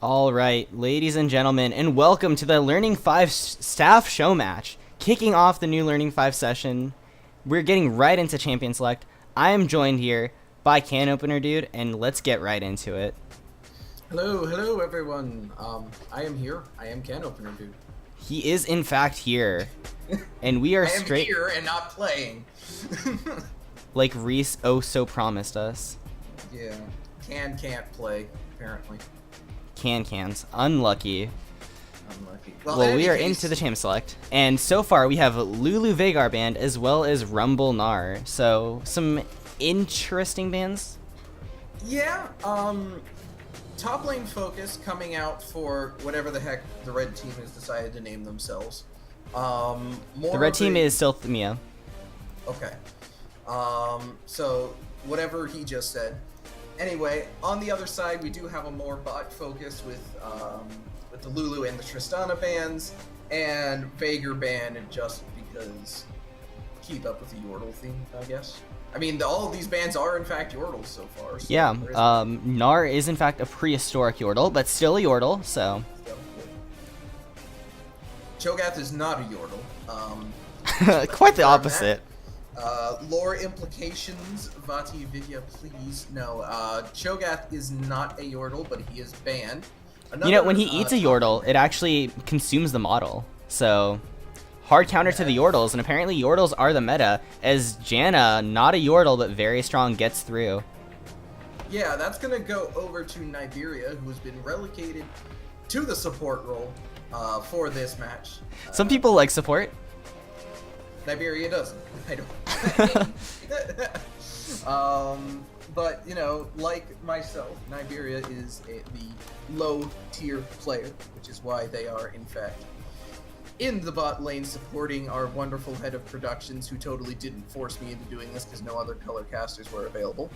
All right, ladies and gentlemen, and welcome to the Learning 5 staff show match. Kicking off the new Learning 5 session, we're getting right into Champion Select. I am joined here by Can Opener Dude, and let's get right into it. Hello everyone. I am here. I am Can Opener Dude. He is in fact here, and we are I am straight here and not playing. like Reese so promised us. Yeah, can't play apparently. Cans, unlucky. Unlucky. Well, we are into the Champion Select, and so far we have Lulu Vagar band as well as Rumble Nar. So some interesting bands. Yeah. Top lane focus coming out for whatever the heck the red team has decided to name themselves. The red team is Silth Mia. Okay. So whatever he just said. Anyway, on the other side, we do have a more bot focus with the Lulu and the Tristana bands, and Vagar band, just because keep up with the Yordle theme, I guess. I mean, all of these bands are in fact Yordles so far. So yeah, Nar is in fact a prehistoric Yordle, but still a Yordle, so. Cho'Gath is not a Yordle. Quite the opposite. Lore implications, Vati Vidya, please. No, Cho'Gath is not a Yordle, but he is banned. You know, when he eats a Yordle, it actually consumes the model. So, hard counter to the Yordles, and apparently Yordles are the meta, as Janna, not a Yordle, but very strong, gets through. Yeah, that's gonna go over to Niberia, who has been relegated to the support role for this match. Some people like support. Niberia doesn't. I don't. But, you know, like myself, Niberia is the low-tier player, which is why they are, in fact, in the bot lane supporting our wonderful head of productions, who totally didn't force me into doing this because no other color casters were available.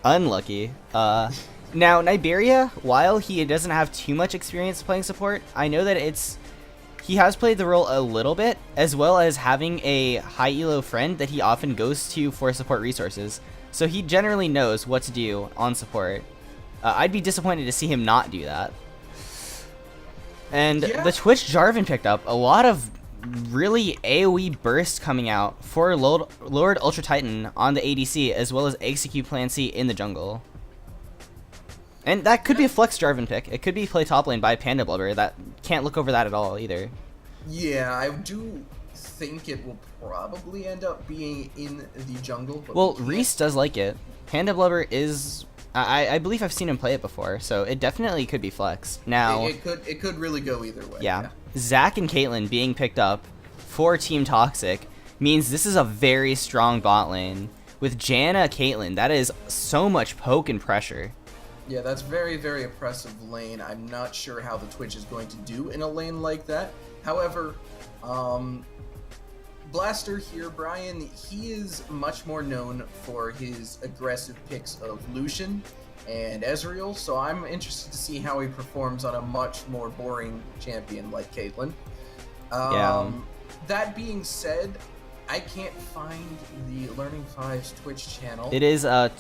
Unlucky. Now, Niberia, while he doesn't have too much experience playing support, I know that he has played the role a little bit, as well as having a high elo friend that he often goes to for support resources. So he generally knows what to do on support. I'd be disappointed to see him not do that. And yeah. The Twitch Jarvan picked up a lot of really AoE burst coming out for Lord Ultra Titan on the ADC, as well as Execute Plan C in the jungle. And that could be a flex Jarvan pick. It could be play top lane by Panda Blubber. That can't look over that at all either. Yeah, I do think it will probably end up being in the jungle. But well, Reese does like it. Panda Blubber is... I believe I've seen him play it before, so it definitely could be flex. Now, it could really go either way. Yeah. Zac and Caitlyn being picked up for Team Toxic means this is a very strong bot lane. With Janna Caitlyn, that is so much poke and pressure. Yeah, that's very, very oppressive lane. I'm not sure how the Twitch is going to do in a lane like that. However, Blaster here, Brian, he is much more known for his aggressive picks of Lucian and Ezreal, so I'm interested to see how he performs on a much more boring champion like Caitlyn. That being said, I can't find the Learning 5's Twitch channel. It is a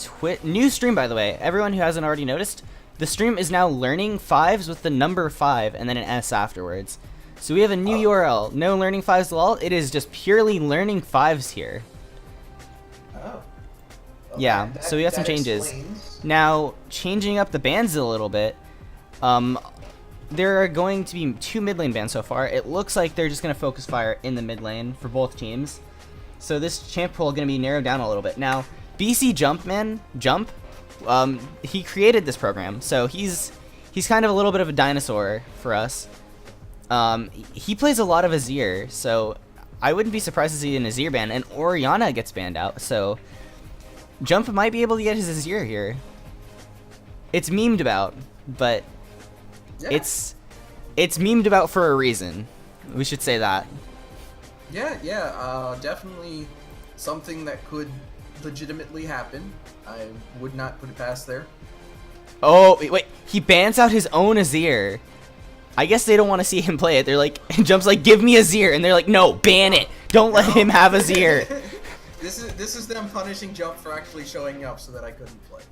new stream, by the way. Everyone who hasn't already noticed, the stream is now Learning 5s with the number 5 and then an S afterwards. So we have a new URL. No Learning 5s lol. It is just purely Learning 5s here. Oh. Okay. Yeah, so we got some changes. Explains. Now, changing up the bands a little bit. There are going to be 2 mid lane bands so far. It looks like they're just going to focus fire in the mid lane for both teams. So this champ pool is going to be narrowed down a little bit. Now, BC Jump, he created this program, so he's kind of a little bit of a dinosaur for us. He plays a lot of Azir, so I wouldn't be surprised to see an Azir ban, and Orianna gets banned out, so Jump might be able to get his Azir here. It's memed about, but Yeah. it's memed about for a reason. We should say that. Yeah, definitely something that could legitimately happen. I would not put it past there. Oh, wait, he bans out his own Azir. I guess they don't want to see him play it. They're like, Jump's like, give me Azir, and they're like, no, ban it. Don't let him have Azir. This is them punishing Jump for actually showing up so that I couldn't play.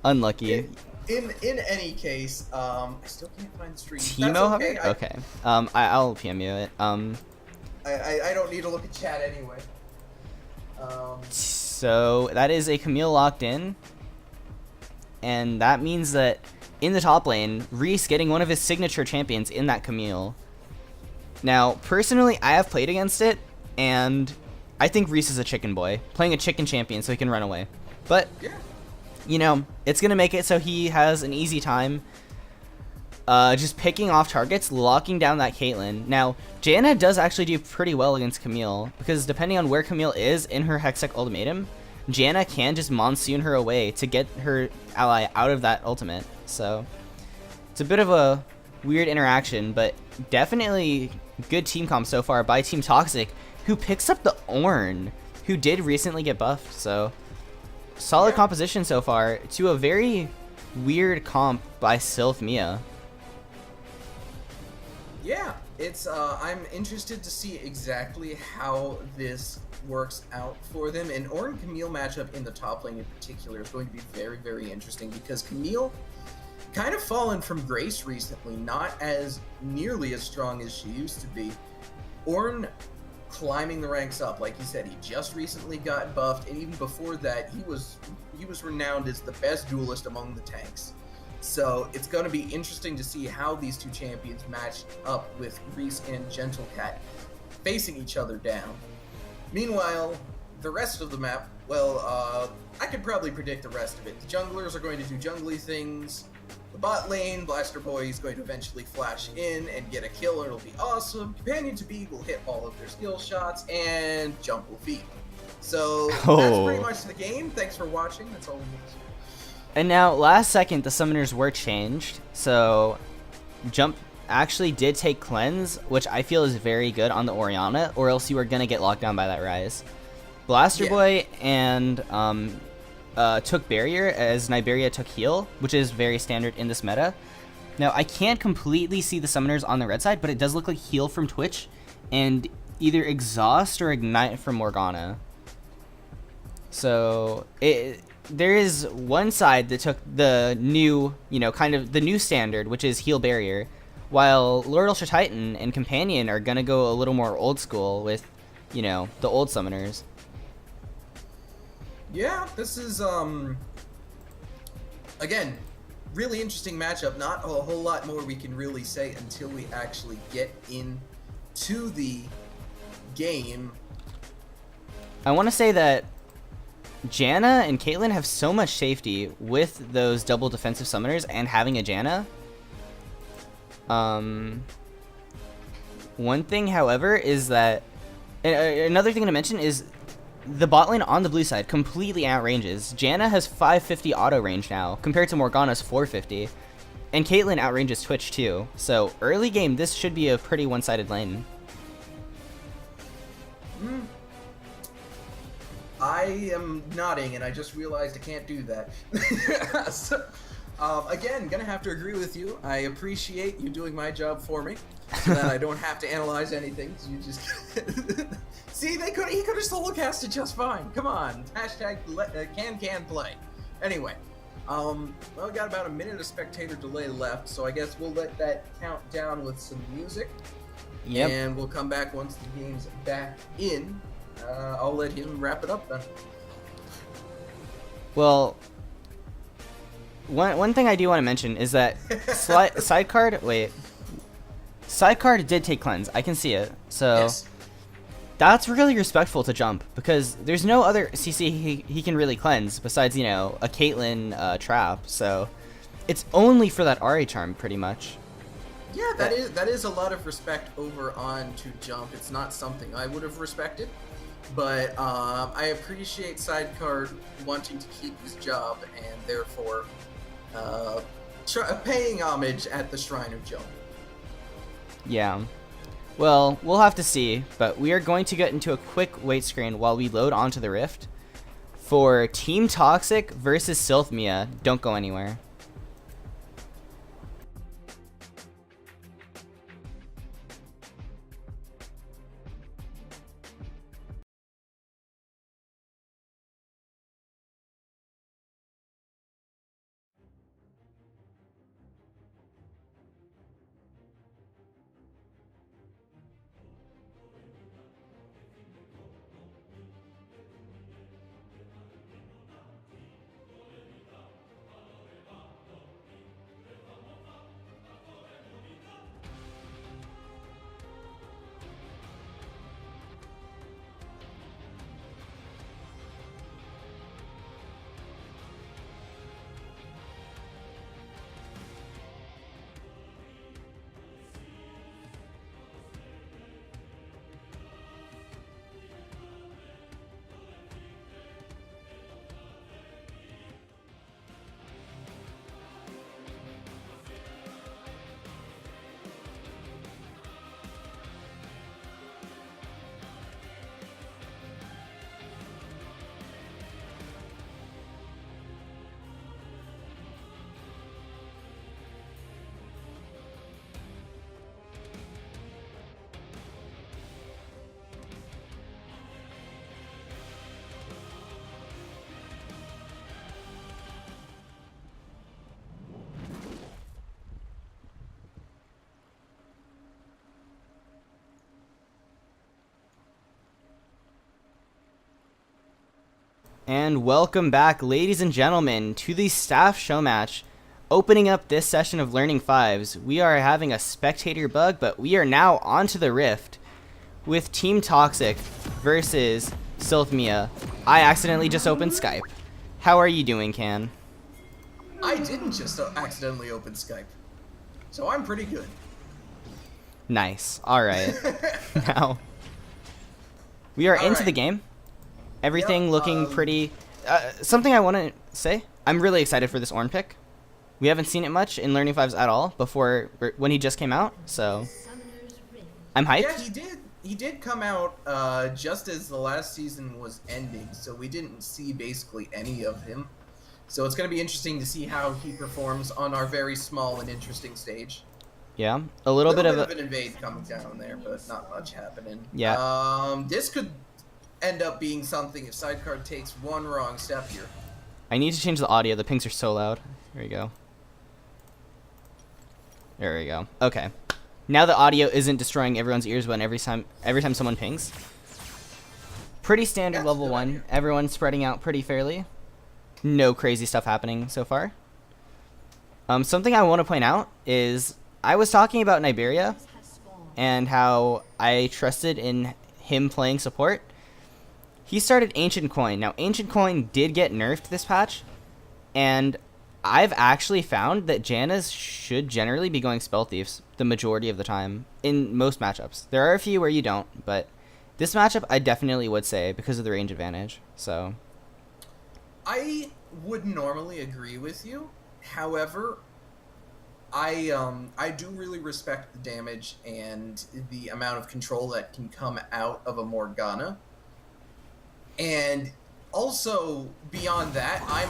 Unlucky. In any case, I still can't find the stream. That's Timo okay. Hubbard? Okay. I'll PM you it. I don't need to look at chat anyway. So that is a Camille locked in, and that means that in the top lane, Reese getting one of his signature champions in that Camille. Now, personally, I have played against it, and I think Reese is a chicken boy, playing a chicken champion so he can run away. But, Yeah. you know, it's going to make it so he has an easy time just picking off targets, locking down that Caitlyn. Now, Janna does actually do pretty well against Camille, because depending on where Camille is in her Hextech ultimatum, Janna can just monsoon her away to get her ally out of that ultimate. So, it's a bit of a weird interaction, but definitely good team comp so far by Team Toxic, who picks up the Ornn, who did recently get buffed. So, solid composition so far to a very weird comp by Silth Mia. Yeah, it's I'm interested to see exactly how this works out for them. An Ornn Camille matchup in the top lane in particular is going to be very, very interesting because Camille kind of fallen from grace recently, not as nearly as strong as she used to be. Ornn climbing the ranks up, like you said, he just recently got buffed, and even before that, he was renowned as the best duelist among the tanks. So it's going to be interesting to see how these two champions match up with Reese and Gentlecat facing each other down. Meanwhile, the rest of the map, well, I could probably predict the rest of it. The junglers are going to do jungly things. The bot lane, Blaster Boy is going to eventually flash in and get a kill, and it'll be awesome. Companion to be will hit all of their skill shots, and Jump will feed. So that's pretty much the game. Thanks for watching. That's all we need to say. And now, last second, the summoners were changed, so Jump actually did take Cleanse, which I feel is very good on the Orianna, or else you are going to get locked down by that Rise. Blaster Boy and took Barrier, as Niberia took Heal, which is very standard in this meta. Now, I can't completely see the summoners on the red side, but it does look like Heal from Twitch, and either Exhaust or Ignite from Morgana. So, there is one side that took the new, kind of the new standard, which is Heal Barrier, while Lord Ultra Titan and Companion are going to go a little more old school with, the old summoners. Yeah, this is, again, really interesting matchup. Not a whole lot more we can really say until we actually get into the game. I want to say that Janna and Caitlyn have so much safety with those double defensive summoners and having a Janna. One thing, however, is that another thing to mention is the bot lane on the blue side completely outranges. Janna has 550 auto range now compared to Morgana's 450, and Caitlyn outranges Twitch too. So early game, this should be a pretty one-sided lane. I am nodding, and I just realized I can't do that. So, again, gonna have to agree with you. I appreciate you doing my job for me, so that I don't have to analyze anything. So you just see, he could have solo casted just fine. Come on, hashtag can play. Anyway, well, we got about a minute of spectator delay left, so I guess we'll let that count down with some music. Yep. And we'll come back once the game's back in. I'll let him wrap it up then. Well, one thing I do want to mention is that Sidecard did take Cleanse. I can see it. So Yes. that's really respectful to Jump, because there's no other CC he can really cleanse besides, a Caitlyn trap. So it's only for that Ahri charm, pretty much. Yeah, that is a lot of respect over on to Jump. It's not something I would have respected, but I appreciate Sidecard wanting to keep his job and therefore paying homage at the Shrine of Jump. Yeah. Well, we'll have to see, but we are going to get into a quick wait screen while we load onto the Rift for Team Toxic versus Silth Mia. Don't go anywhere. And welcome back, ladies and gentlemen, to the staff show match. Opening up this session of Learning Fives, we are having a spectator bug, but we are now onto the Rift with Team Toxic versus Silth Mia. I accidentally just opened Skype. How are you doing, Can? I didn't just accidentally open Skype, so I'm pretty good. Nice. All right. Now we are into the game. Everything looking pretty. Something I want to say. I'm really excited for this Ornn pick. We haven't seen it much in Learning Fives at all before when he just came out, so I'm hyped. Yeah, he did come out just as the last season was ending, so we didn't see basically any of him. So it's going to be interesting to see how he performs on our very small and interesting stage. Yeah, a little bit of an invade coming down there, but not much happening. Yeah. This could end up being something if Sidecard takes one wrong step here. I need to change the audio. The pings are so loud. There we go. There we go. Okay. Now the audio isn't destroying everyone's ears when every time someone pings. Pretty standard. That's level 1. Everyone's spreading out pretty fairly. No crazy stuff happening so far. Something I want to point out is I was talking about Niberia and how I trusted in him playing support. He started Ancient Coin. Now, Ancient Coin did get nerfed this patch, and I've actually found that Jannas should generally be going Spell Thieves the majority of the time in most matchups. There are a few where you don't, but this matchup I definitely would say because of the range advantage. So I would normally agree with you. However, I do really respect the damage and the amount of control that can come out of a Morgana. And also, beyond that, I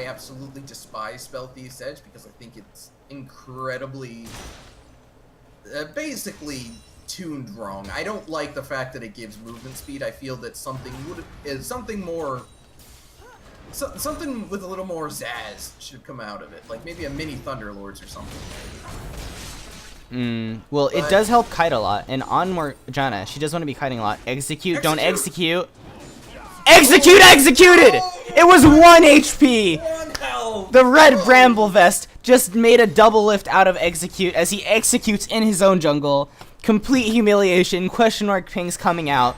absolutely despise Spell Thief's Edge because I think it's incredibly, basically tuned wrong. I don't like the fact that it gives movement speed. I feel that something with a little more zazz should come out of it, like maybe a mini Thunderlords or something. Well, it does help kite a lot, and on Morgana, she does want to be kiting a lot. Execute. Don't execute. Executed! It was 1 HP! 1 health! The red Bramble Vest just made a double lift out of Execute as he executes in his own jungle. Complete humiliation, question mark pings coming out.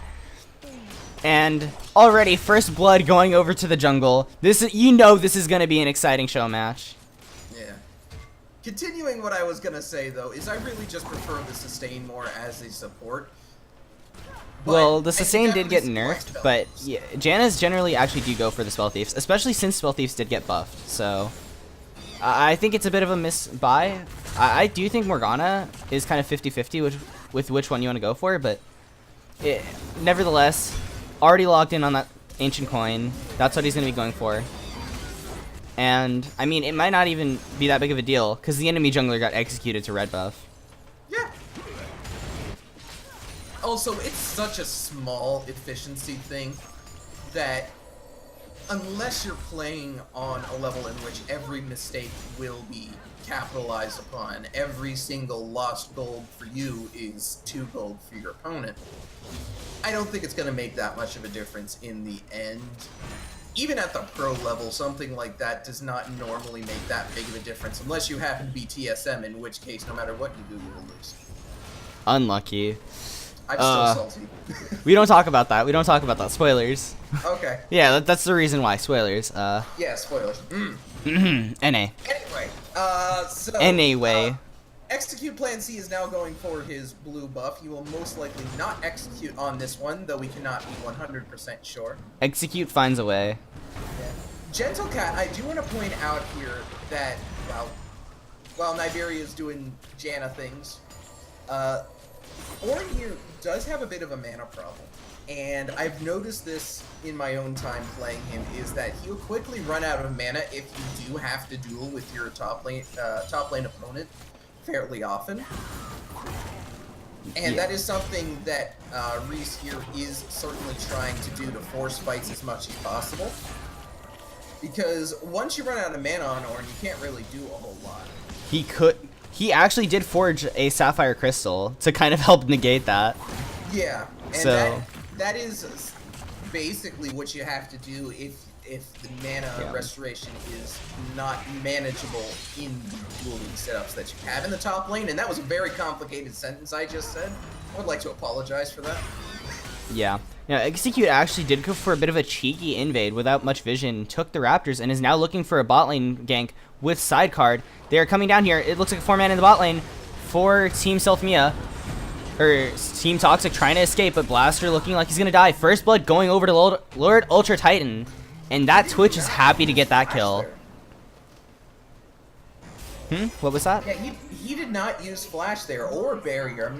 And already first blood going over to the jungle. This is going to be an exciting show match. Yeah. Continuing what I was going to say though is I really just prefer the sustain more as a support. Well, the sustain did get nerfed, but yeah, Jannas generally actually do go for the Spell Thieves, especially since Spell Thieves did get buffed, so I think it's a bit of a miss-buy. I do think Morgana is kind of 50-50 with which one you want to go for, but nevertheless, already logged in on that Ancient Coin. That's what he's going to be going for. And, I mean, it might not even be that big of a deal, because the enemy jungler got executed to red buff. Yeah. Also, it's such a small efficiency thing that unless you're playing on a level in which every mistake will be capitalized upon, every single lost gold for you is 2 gold for your opponent, I don't think it's going to make that much of a difference in the end. Even at the pro level, something like that does not normally make that big of a difference, unless you happen to be TSM, in which case, no matter what you do, you will lose. Unlucky. I'm still salty. We don't talk about that. We don't talk about that. Spoilers. Okay. Yeah, that's the reason why. Spoilers. Yeah, spoilers. NA. Anyway, Execute Plan C is now going for his blue buff. He will most likely not execute on this one, though we cannot be 100% sure. Execute finds a way. Yeah. Gentle Cat, I do want to point out here that, while Niberia is doing Janna things, Ornn here does have a bit of a mana problem. And I've noticed this in my own time playing him, is that he'll quickly run out of mana if you do have to duel with your top lane opponent fairly often. And that is something that Reese here is certainly trying to do to force fights as much as possible. Because once you run out of mana on Ornn, you can't really do a whole lot. He actually did forge a Sapphire Crystal to kind of help negate that. Yeah, and so that is basically what you have to do if the mana restoration is not manageable in the dueling setups that you have in the top lane. And that was a very complicated sentence I just said. I would like to apologize for that. Yeah. Now, Execute actually did go for a bit of a cheeky invade without much vision, took the Raptors, and is now looking for a bot lane gank with Sidecard. They are coming down here. It looks like a 4-man in the bot lane for Team Silth Mia. Or Team Toxic trying to escape, but Blaster looking like he's going to die. First Blood going over to Lord Ultra Titan. And that Twitch is happy to get that kill. What was that? Yeah, he did not use Flash there or Barrier.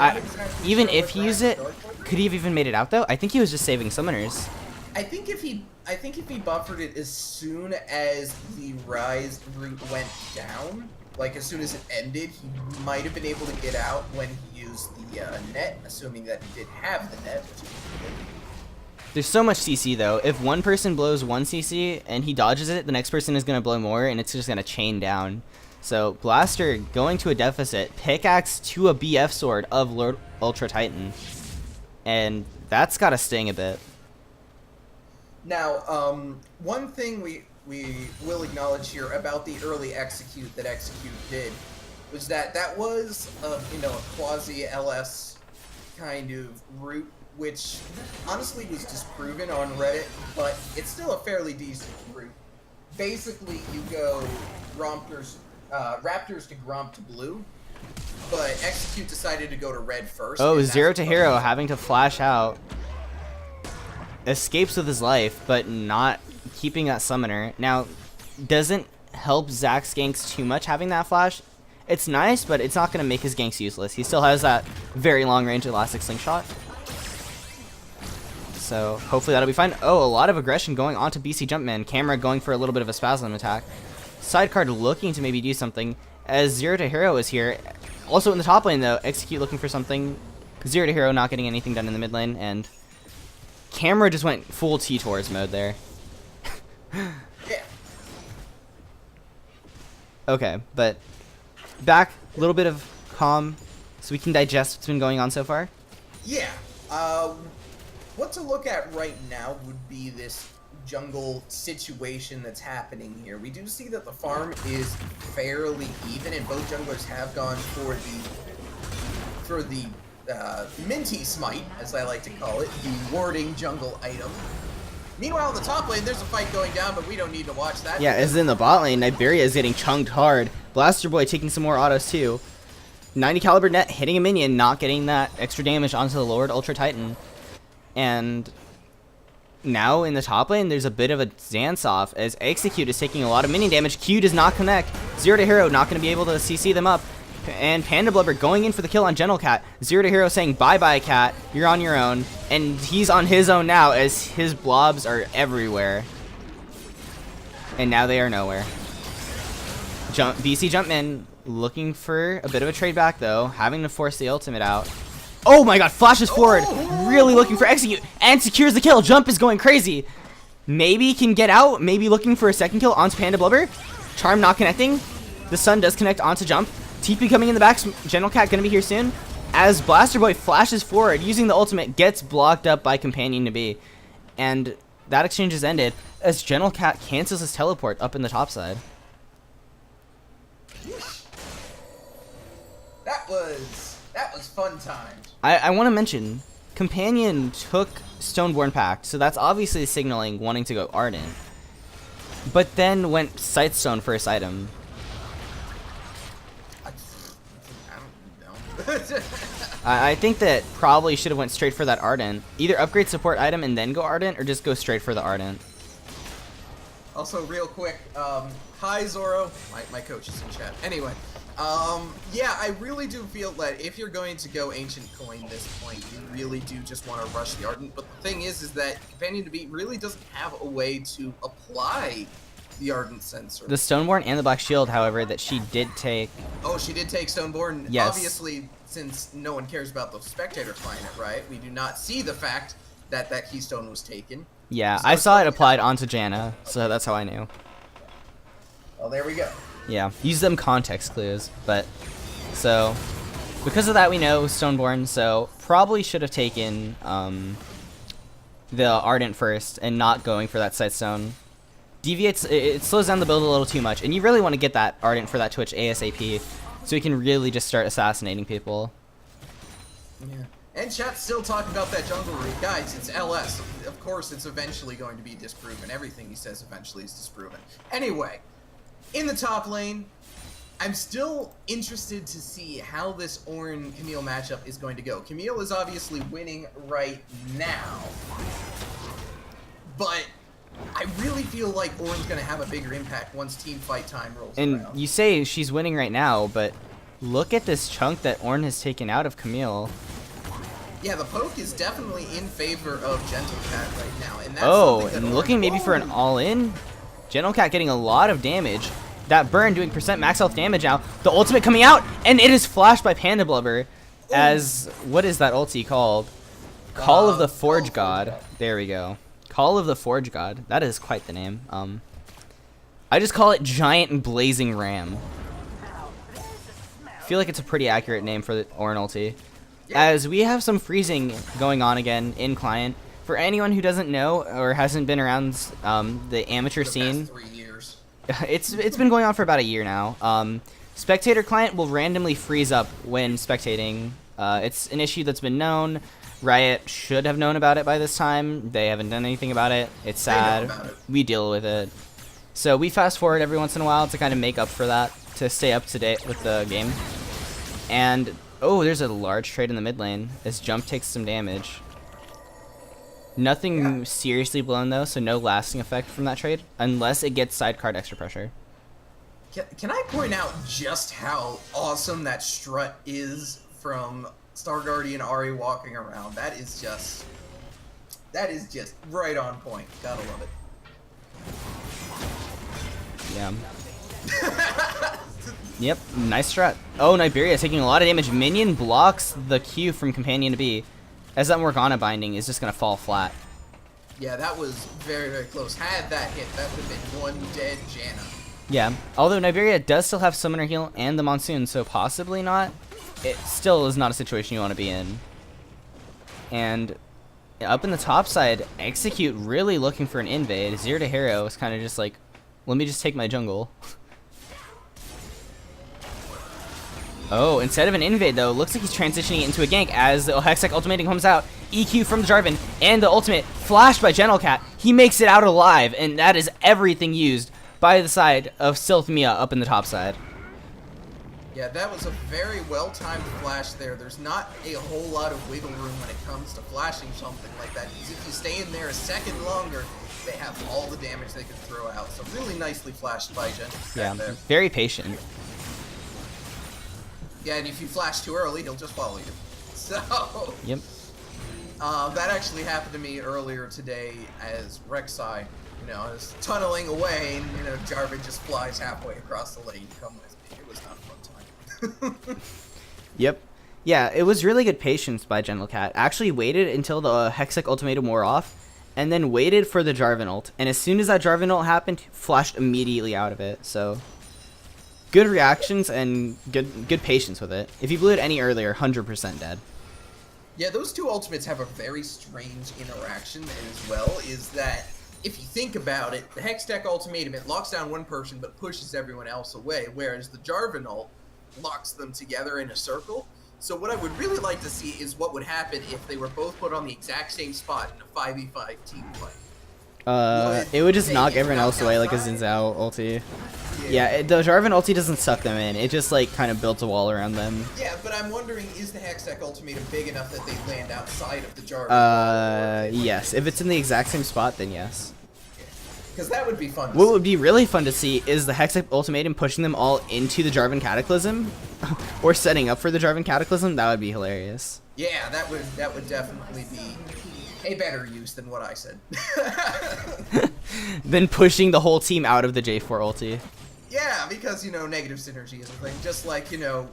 Even if he used it, could he have even made it out though? I think he was just saving summoners. I think if he buffered it as soon as the Rise route went down, like as soon as it ended, he might have been able to get out when he used the net, assuming that he did have the net, which is good. There's so much CC though. If one person blows one CC and he dodges it, the next person is going to blow more and it's just going to chain down. So Blaster going to a deficit, pickaxe to a BF sword of Lord Ultra Titan. And that's got to sting a bit. Now, one thing we will acknowledge here about the early Execute that Execute did was that was a quasi LS kind of route, which honestly was disproven on Reddit, but it's still a fairly decent route. Basically, you go Raptors to Gromp to blue, but Execute decided to go to red first. Oh, Zero to Hero having to flash out. Escapes with his life, but not keeping that summoner. Now, doesn't help Zach's ganks too much having that flash. It's nice, but it's not going to make his ganks useless. He still has that very long range elastic slingshot. So hopefully that'll be fine. Oh, a lot of aggression going on to BC Jumpman. Camera going for a little bit of a spasm attack. Sidecard looking to maybe do something as Zero to Hero is here. Also in the top lane though, Execute looking for something. Zero to Hero not getting anything done in the mid lane, and Camera just went full T-Tours mode there. Yeah. Okay, but back, a little bit of calm so we can digest what's been going on so far. Yeah. What to look at right now would be this jungle situation that's happening here. We do see that the farm is fairly even, and both junglers have gone for the Minty Smite, as I like to call it, the warding jungle item. Meanwhile, in the top lane, there's a fight going down, but we don't need to watch that. Yeah, as in the bot lane, Niberia is getting chunked hard. Blaster Boy taking some more autos too. 90 caliber net hitting a minion, not getting that extra damage onto the Lord Ultra Titan. And now in the top lane, there's a bit of a dance off as Execute is taking a lot of minion damage. Q does not connect. Zero to Hero not going to be able to CC them up. And Panda Blubber going in for the kill on Gentle Cat. Zero to Hero saying bye-bye Cat, you're on your own. And he's on his own now as his blobs are everywhere. And now they are nowhere. BC Jumpman looking for a bit of a trade back though, having to force the ultimate out. Oh my god, flashes forward, really looking for Execute, and secures the kill. Jump is going crazy. Maybe can get out, maybe looking for a second kill onto Panda Blubber. Charm not connecting. The Sun does connect onto Jump. TP coming in the back, General Cat gonna be here soon. As Blaster Boy flashes forward, using the ultimate, gets blocked up by Companion to Be. And that exchange is ended, as General Cat cancels his teleport up in the top side. That was fun times. I want to mention, Companion took Stoneborn Pact, so that's obviously signaling wanting to go Ardent. But then went Sightstone first item. I don't know. I think that probably should have went straight for that Ardent. Either upgrade support item and then go Ardent, or just go straight for the Ardent. Also, real quick, hi Zoro, my coach is in chat. Anyway, yeah, I really do feel that if you're going to go Ancient Coin this point, you really do just want to rush the Ardent. But the thing is that Companion to Beat really doesn't have a way to apply the Ardent Sensor. The Stoneborn and the Black Shield, however, that she did take. Oh, she did take Stoneborn. Yes. Obviously, since no one cares about the Spectator Planet, right? We do not see the fact that that Keystone was taken. Yeah, So I saw it applied onto Janna, so that's how I knew. Well, there we go. Yeah, use them context clues, but so because of that we know Stoneborn, so probably should have taken the Ardent first and not going for that side stone. Deviates, it slows down the build a little too much, and you really want to get that Ardent for that Twitch ASAP, so you can really just start assassinating people. Yeah. And chat's still talking about that jungle route. Guys, it's LS. Of course it's eventually going to be disproven. Everything he says eventually is disproven. Anyway, in the top lane, I'm still interested to see how this Ornn-Camille matchup is going to go. Camille is obviously winning right now, but I really feel like Ornn's going to have a bigger impact once team fight time rolls And around. you say she's winning right now, but look at this chunk that Ornn has taken out of Camille. Yeah, the poke is definitely in favor of GentleCat right now, and that's Oh, something that and looking maybe for an all-in. GentleCat getting a lot of damage. That burn doing percent max health damage now. The ultimate coming out, and it is flashed by Panda Blubber as, what is that ulti called? Call of the Forge God. There we go. Call of the Forge God. That is quite the name. I just call it Giant Blazing Ram. I feel like it's a pretty accurate name for the Ornn ulti. As we have some freezing going on again in client. For anyone who doesn't know or hasn't been around the amateur scene, past 3 years. it's been going on for about a year now. Spectator client will randomly freeze up when spectating. It's an issue that's been known. Riot should have known about it by this time. They haven't done anything about it. It's sad. About it. We deal with it. So we fast forward every once in a while to kind of make up for that, to stay up to date with the game. And oh, there's a large trade in the mid lane as Jump takes some damage. Nothing seriously blown though, so no lasting effect from that trade, unless it gets sidecard extra pressure. Can I point out just how awesome that strut is from Star Guardian Ari walking around? That is just right on point. Gotta love it. Yeah. Yep, nice strat. Oh, Niberia taking a lot of damage. Minion blocks the Q from Companion to B, as that Morgana binding is just gonna fall flat. Yeah, that was very, very close. Had that hit, that would have been one dead Janna. Yeah, although Niberia does still have Summoner Heal and the Monsoon, so possibly not. It still is not a situation you want to be in. And up in the top side, Execute really looking for an invade. Zero to Hero is kind of just like, let me just take my jungle. Oh, instead of an invade though, looks like he's transitioning it into a gank as the Hextech ultimating comes out. EQ from the Jarvan, and the ultimate flashed by GentleCat. He makes it out alive, and that is everything used by the side of Silth Mia up in the top side. Yeah, that was a very well-timed flash there. There's not a whole lot of wiggle room when it comes to flashing something like that, because if you stay in there a second longer, they have all the damage they can throw out. So really nicely flashed by GentleCat there. Very patient. Yeah, and if you flash too early, he'll just follow you. So, Yep. that actually happened to me earlier today as Rek'Sai, I was tunneling away, and, Jarvan just flies halfway across the lane to come with me. It was not a fun time. Yep. Yeah, it was really good patience by GentleCat. Actually waited until the Hextech ultimatum wore off, and then waited for the Jarvan ult. And as soon as that Jarvan ult happened, flashed immediately out of it. So good reactions and good patience with it. If you blew it any earlier, 100% dead. Yeah, those two ultimates have a very strange interaction as well, is that if you think about it, the Hextech ultimatum, it locks down one person but pushes everyone else away, whereas the Jarvan ult locks them together in a circle. So what I would really like to see is what would happen if they were both put on the exact same spot in a 5v5 team fight. It would just knock everyone else away like a Xin Zhao ulti. Yeah, the Jarvan ulti doesn't suck them in. It just like kind of builds a wall around them. Yeah, but I'm wondering, is the Hextech ultimatum big enough that they land outside of the Jarvan? Yes. If it's in the exact same spot, then yes. Because that would be fun to What see. would be really fun to see is the Hextech ultimatum pushing them all into the Jarvan Cataclysm, or setting up for the Jarvan Cataclysm. That would be hilarious. Yeah, that would definitely be a better use than what I said. Then pushing the whole team out of the J4 ulti. Yeah, because, negative synergy is a thing. Just like,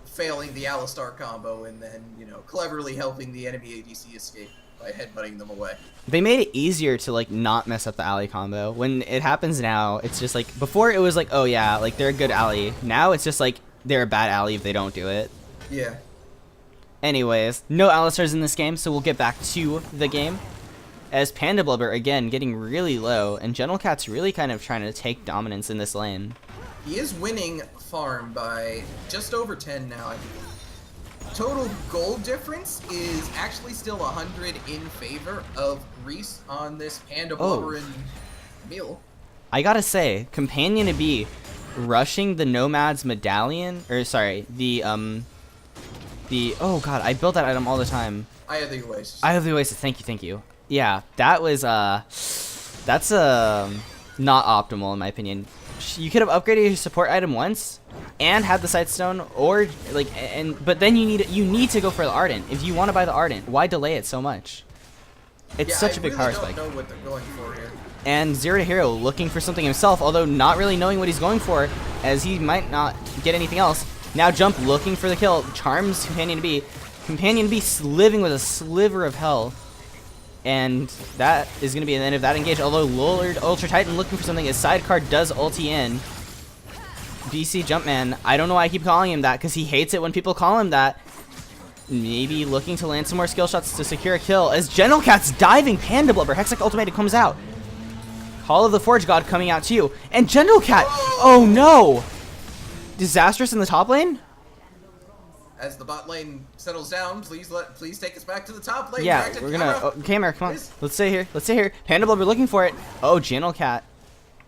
failing the Alistar combo and then, cleverly helping the enemy ADC escape by headbutting them away. They made it easier to, like, not mess up the ally combo. When it happens now, it's just like, before it was like, oh yeah, like, they're a good ally. Now it's just like, they're a bad ally if they don't do it. Yeah. Anyways, no Alistars in this game, so we'll get back to the game. as Panda Blubber, again, getting really low, and Gentle Cat's really kind of trying to take dominance in this lane. He is winning farm by just over 10 now, I believe. Total gold difference is actually still 100 in favor of Reese on this Panda Blubber and Meal. I gotta say, Companion B rushing the Nomad's medallion, or sorry, oh god, I build that item all the time. Eye of the Oasis. Eye of the Oasis, thank you. Yeah, that was, that's, not optimal in my opinion. You could have upgraded your support item once and had the Sightstone, or like, but then you need to go for the Ardent. If you want to buy the Ardent, why delay it so much? It's such a big power spike. I don't know what they're going for here. And Zero to Hero looking for something himself, although not really knowing what he's going for, as he might not get anything else. Now Jump looking for the kill, charms Companion B. Companion B living with a sliver of health. And that is going to be the end of that engage, although Lord Ultra Titan looking for something. His sidecar does ulti in. BC Jumpman, I don't know why I keep calling him that, because he hates it when people call him that. Maybe looking to land some more skill shots to secure a kill, as Gentle Cat's diving Panda Blubber. Hextech Ultimate comes out. Hall of the Forge God coming out too. And Gentle Cat, oh no! Disastrous in the top lane? As the bot lane settles down, please take us back to the top lane. Yeah, we're gonna. Camera, come on. Let's stay here. Let's stay here. Panda Blubber looking for it. Oh, Gentle Cat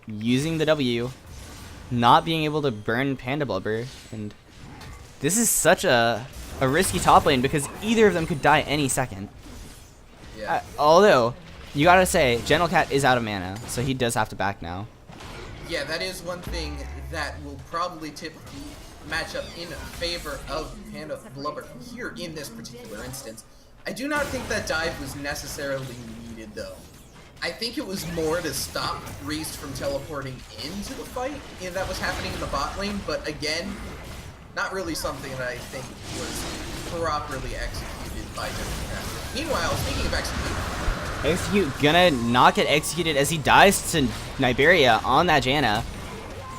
using the W, not being able to burn Panda Blubber, and this is such a risky top lane because either of them could die any second. Yeah. Although you gotta say, Gentle Cat is out of mana, so he does have to back now. Yeah, that is one thing that will probably tip the matchup in favor of Panda Blubber here in this particular instance. I do not think that dive was necessarily needed though. I think it was more to stop Reese from teleporting into the fight that was happening in the bot lane, but again, not really something that I think was properly executed by Gentle. Meanwhile, speaking of execute gonna not get executed as he dies to Niberia on that Janna.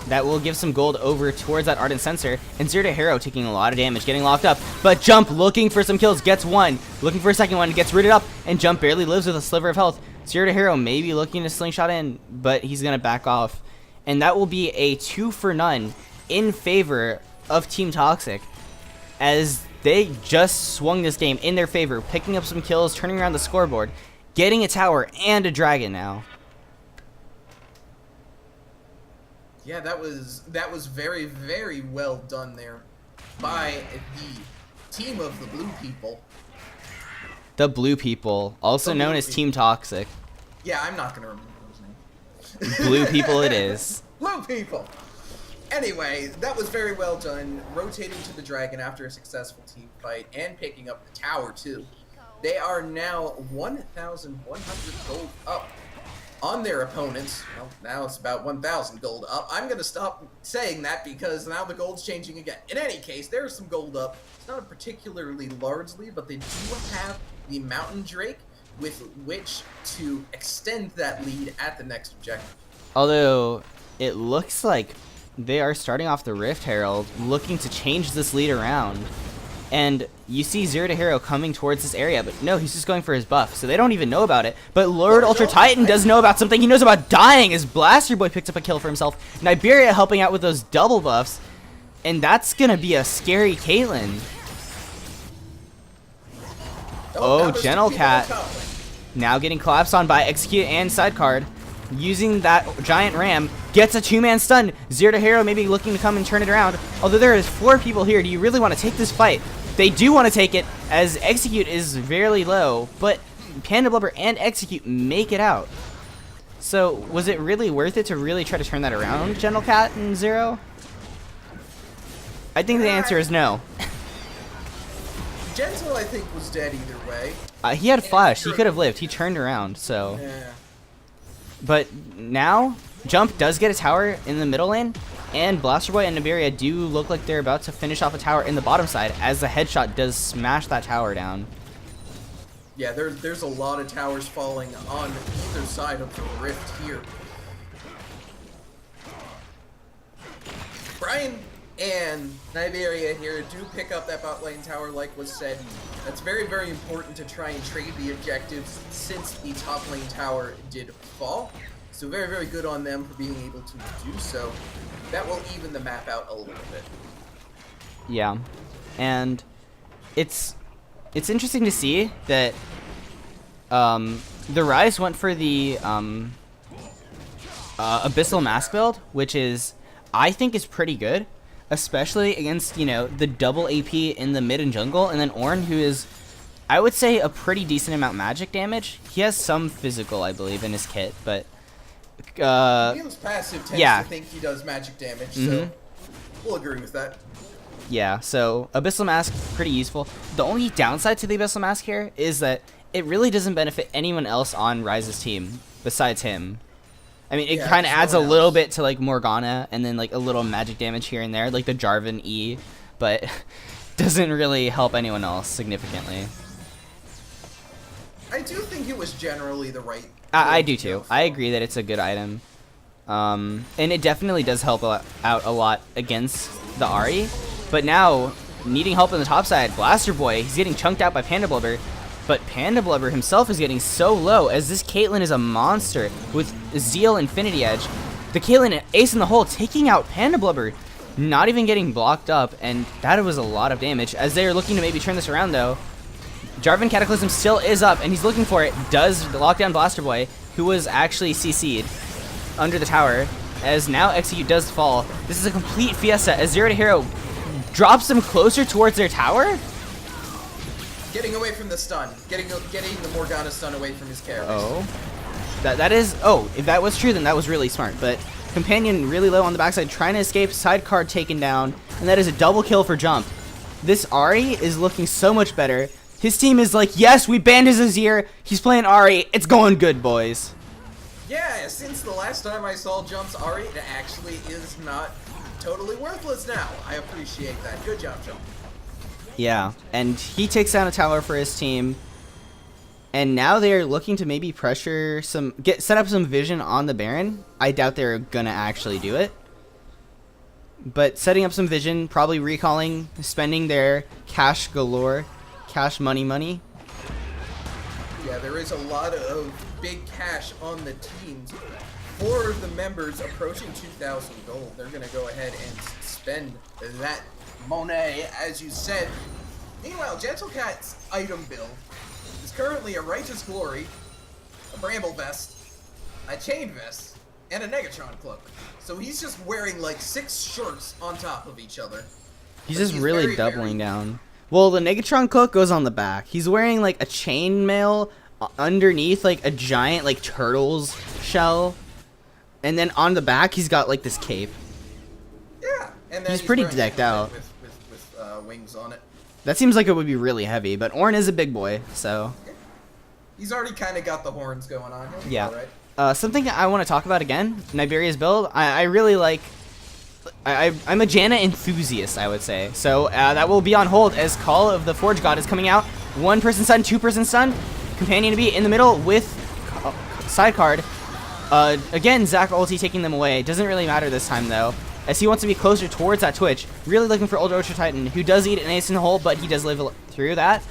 That will give some gold over towards that Ardent Sensor. And Zero to Hero taking a lot of damage, getting locked up. But Jump looking for some kills, gets one. Looking for a second one, gets rooted up. And Jump barely lives with a sliver of health. Zero to Hero maybe looking to slingshot in, but he's going to back off. And that will be a 2-for-none in favor of Team Toxic, as they just swung this game in their favor, picking up some kills, turning around the scoreboard, getting a tower and a dragon now. Yeah, that was very, very well done there by the team of the Blue People. The Blue People, also known as Team Toxic. Yeah, I'm not gonna remember his name. Blue People it is. Blue People! Anyway, that was very well done, rotating to the dragon after a successful team fight, and picking up the tower too. They are now 1,100 gold up on their opponents. Well, now it's about 1,000 gold up. I'm going to stop saying that because now the gold's changing again. In any case, there's some gold up. It's not a particularly large lead, but they do have the Mountain Drake with which to extend that lead at the next objective. Although, it looks like they are starting off the Rift Herald, looking to change this lead around. And you see Zero to Hero coming towards this area, but no, he's just going for his buff, so they don't even know about it. But Lord Ultra Titan does know about something. He knows about dying as Blaster Boy picks up a kill for himself. Niberia helping out with those double buffs, and that's gonna be a scary Caitlyn. Oh, Gentle Cat now getting collapsed on by Execute and Sidecard. Using that giant ram, gets a 2-man stun. Zero to Hero maybe looking to come and turn it around. Although there is 4 people here, do you really want to take this fight? They do want to take it, as Execute is fairly low, but Panda Blubber and Execute make it out. So, was it really worth it to really try to turn that around, Gentle Cat and Zero? I think the answer is no. Gentle, I think, was dead either way. He had flash. He could have lived. He turned around, so... Yeah. But now, Jump does get a tower in the middle lane, and Blaster Boy and Niberia do look like they're about to finish off a tower in the bottom side, as the headshot does smash that tower down. Yeah, there's a lot of towers falling on either side of the rift here. Brian and Niberia here do pick up that bot lane tower, like was said. That's very, very important to try and trade the objectives since the top lane tower did fall. So very, very good on them for being able to do so. That will even the map out a little bit. Yeah, and it's interesting to see that the Rise went for the Abyssal Mask build, which I think is pretty good, especially against, you know, the double AP in the mid and jungle, and then Ornn, who is, I would say, a pretty decent amount magic damage. He has some physical, I believe, in his kit, but Neil's passive tends to think he does magic damage, so we'll agree with that. Yeah, so Abyssal Mask, pretty useful. The only downside to the Abyssal Mask here is that it really doesn't benefit anyone else on Ryze's team besides him. I mean, it kind of adds a little bit to, like, Morgana, and then, like, a little magic damage here and there, like the Jarvan E, but doesn't really help anyone else significantly. I do think it was generally the right... I do too. I agree that it's a good item. And it definitely does help out a lot against the Ahri. But now, needing help on the top side, Blaster Boy, he's getting chunked out by Panda Blubber. But Panda Blubber himself is getting so low, as this Caitlyn is a monster with Zeal Infinity Edge. The Caitlyn ace in the hole, taking out Panda Blubber, not even getting blocked up, and that was a lot of damage. As they are looking to maybe turn this around though, Jarvan Cataclysm still is up, and he's looking for it. Does lock down Blaster Boy, who was actually CC'd under the tower, as now Execute does fall. This is a complete fiesta, as Zero to Hero drops them closer towards their tower. Getting away from the stun. Getting the Morgana stun away from his characters. Oh. That is... Oh, if that was true, then that was really smart. But Companion really low on the backside, trying to escape. Sidecar taken down. And that is a double kill for Jump. This Ahri is looking so much better. His team is like, yes, we banned his Azir. He's playing Ahri. It's going good, boys. Yeah, since the last time I saw Jump's Ahri, it actually is not totally worthless now. I appreciate that. Good job, Jump. Yeah, and he takes down a tower for his team. And now they're looking to maybe pressure set up some vision on the Baron. I doubt they're gonna actually do it. But setting up some vision, probably recalling, spending their cash galore, cash money. Yeah, there is a lot of big cash on the teams. For the members approaching 2,000 gold, they're gonna go ahead and spend that money, as you said. Meanwhile, Gentlecat's item build is currently a Righteous Glory, a Bramble Vest, a Chain Vest, and a Negatron Cloak. So he's just wearing like 6 shirts on top of each other. He's just really doubling down. Well, the Negatron Cloak goes on the back. He's wearing like a chainmail underneath, like a giant like turtle's shell. And then on the back, he's got like this cape. Yeah, and then he's pretty decked out. With wings on it. That seems like it would be really heavy, but Ornn is a big boy, so. He's already kind of got the horns going on. Yeah. All right. Something I want to talk about again, Niberia's build. I really like. I'm a Janna enthusiast, I would say. So that will be on hold as Call of the Forge God is coming out. 1-person stun, 2-person stun. Companion to be in the middle with side card. Again, Zac ulti taking them away. Doesn't really matter this time though, as he wants to be closer towards that Twitch. Really looking for Ultra Titan, who does eat an ace in the hole, but he does live through that.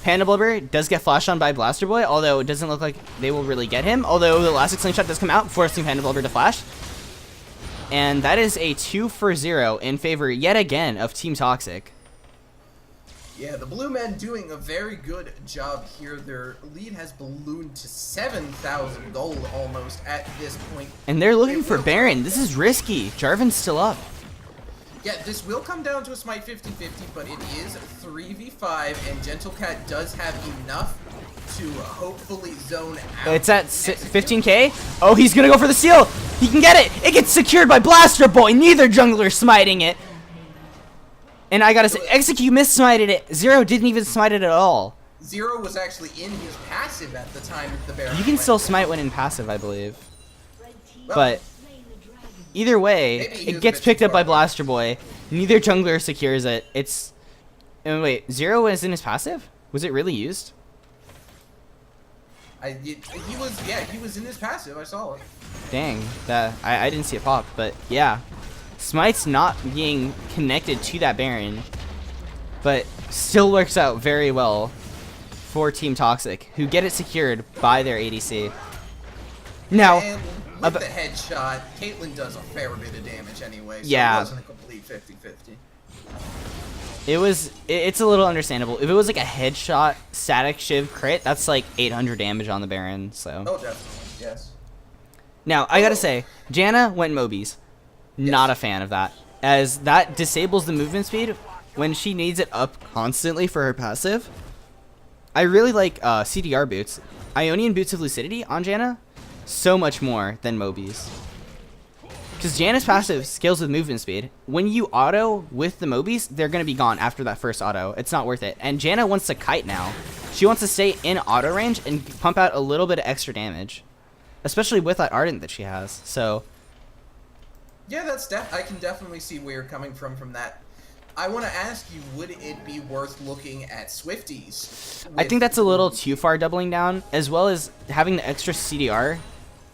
Panda Blubber does get flashed on by Blaster Boy, although it doesn't look like they will really get him. Although the Elastic Slingshot does come out, forcing Panda Blubber to flash. And that is a 2-for-0 in favor, yet again, of Team Toxic. Yeah, the Blue Men doing a very good job here. Their lead has ballooned to 7,000 gold almost at this point. And they're looking for Baron. This is risky. Jarvan's still up. Yeah, this will come down to a smite 50-50, but it is 3v5, and Gentlecat does have enough to hopefully zone out. It's at 15k. Oh, he's gonna go for the seal. He can get it. It gets secured by Blaster Boy. Neither jungler smiting it. And I gotta say, Execute miss-smited it. Zero didn't even smite it at all. Zero was actually in his passive at the time the Baron. You can still smite when in passive, I believe. Well, but either way, it gets picked up by Blaster Boy. Neither jungler secures it. It's... Oh, wait, Zero was in his passive? Was it really used? He was in his passive. I saw it. Dang, I didn't see it pop, but yeah. Smite's not being connected to that Baron, but still works out very well for Team Toxic, who get it secured by their ADC. Now, and with the headshot, Caitlyn does a fair bit of damage anyway, so yeah, it wasn't a complete 50-50. It's a little understandable. If it was like a headshot static shiv crit, that's like 800 damage on the Baron. So. Oh, definitely, yes. Now I gotta say, Janna went Mobies. Not a fan of that, as that disables the movement speed when she needs it up constantly for her passive. I really like CDR boots, Ionian Boots of Lucidity on Janna, so much more than Mobies. Because Janna's passive scales with movement speed. When you auto with the Mobies, they're going to be gone after that first auto. It's not worth it. And Janna wants to kite now. She wants to stay in auto range and pump out a little bit of extra damage. Especially with that Ardent that she has. So, yeah, I can definitely see where you're coming from that. I want to ask you, would it be worth looking at Swifties? I think that's a little too far doubling down, as well as having the extra CDR.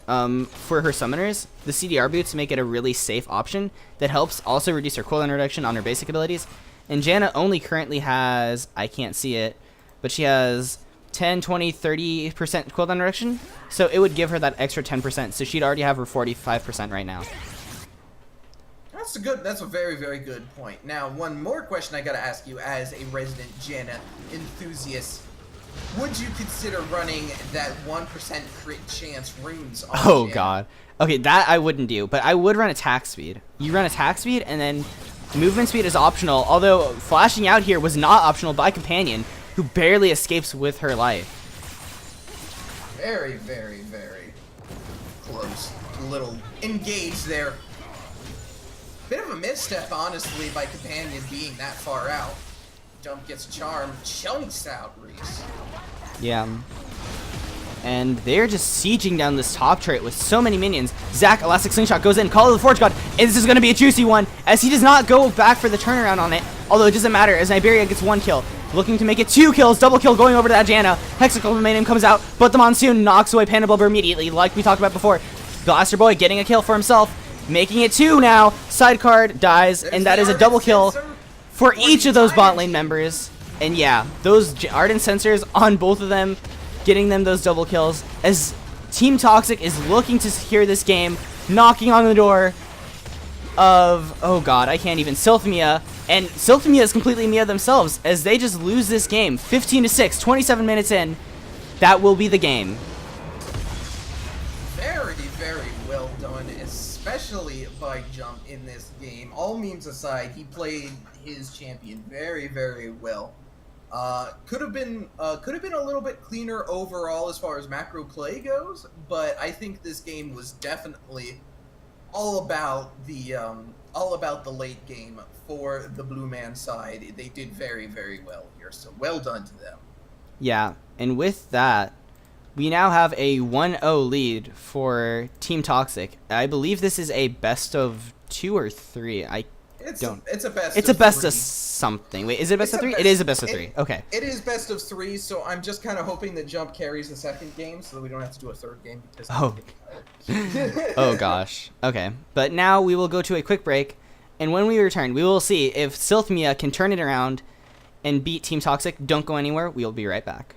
For her summoners, the CDR boots make it a really safe option that helps also reduce her cooldown reduction on her basic abilities. And Janna only currently has, I can't see it, but she has 10, 20, 30% cooldown reduction. So it would give her that extra 10%. So she'd already have her 45% right now. That's a very, very good point. Now, one more question I gotta ask you as a resident Janna enthusiast. Would you consider running that 1% crit chance runes on Oh, Janna? God. Okay, that I wouldn't do, but I would run attack speed. You run attack speed, and then movement speed is optional, although flashing out here was not optional by Companion, who barely escapes with her life. Very, very, very close. A little engaged there. Bit of a misstep, honestly, by Companion being that far out. Jump gets charmed, chunks out Reese. Yeah. And they're just sieging down this top turret with so many minions. Zac, Elastic Slingshot goes in, Call of the Forge God, and this is going to be a juicy one, as he does not go back for the turnaround on it, although it doesn't matter, as Iberia gets 1 kill. Looking to make it 2 kills, double kill going over to that Janna. Hexical Manium comes out, but the Monsoon knocks away Panda Blubber immediately, like we talked about before. Blaster Boy getting a kill for himself, making it 2 now. Sidecard dies, and that is a double kill for each of those bot lane members. And yeah, those Ardent Sensors on both of them, getting them those double kills, as Team Toxic is looking to secure this game, knocking on the door of, oh god, I can't even, Silth Mia. And Silth Mia is completely Mia themselves, as they just lose this game, 15-6, 27 minutes in. That will be the game. Very, very well done, especially by Jump in this game. All memes aside, he played his champion very, very well. Could have been a little bit cleaner overall as far as macro play goes, but I think this game was definitely all about the late game for the Blue Man side. They did very, very well here, so well done to them. Yeah, and with that, we now have a 1-0 lead for Team Toxic. I believe this is a best of 2 or 3. It's a best. It's of a best 3. of something. Wait, is it best of 3? It is a best of 3. Okay. It is best of 3, so I'm just kind of hoping that Jump carries the second game, so that we don't have to do a third game. Because Oh gosh. Okay, but now we will go to a quick break, and when we return, we will see if Silth Mia can turn it around and beat Team Toxic. Don't go anywhere. We'll be right back.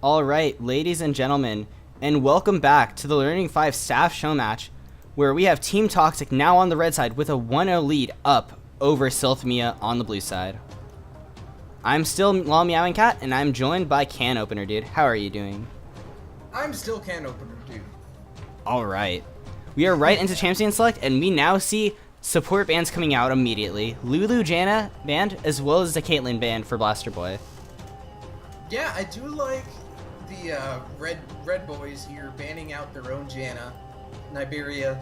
Alright, ladies and gentlemen, and welcome back to the Learning 5 Staff Showmatch, where we have Team Toxic now on the red side with a 1-0 lead up over Silth on the blue side. I'm still Law Meowing Cat, and I'm joined by Can Opener Dude. How are you doing? I'm still Can Opener Dude. Alright. We are right into Champion Select, and we now see support bands coming out immediately. Lulu Janna band, as well as the Caitlyn band for Blaster Boy. Yeah, I do like the red boys here banning out their own Janna. Niberia,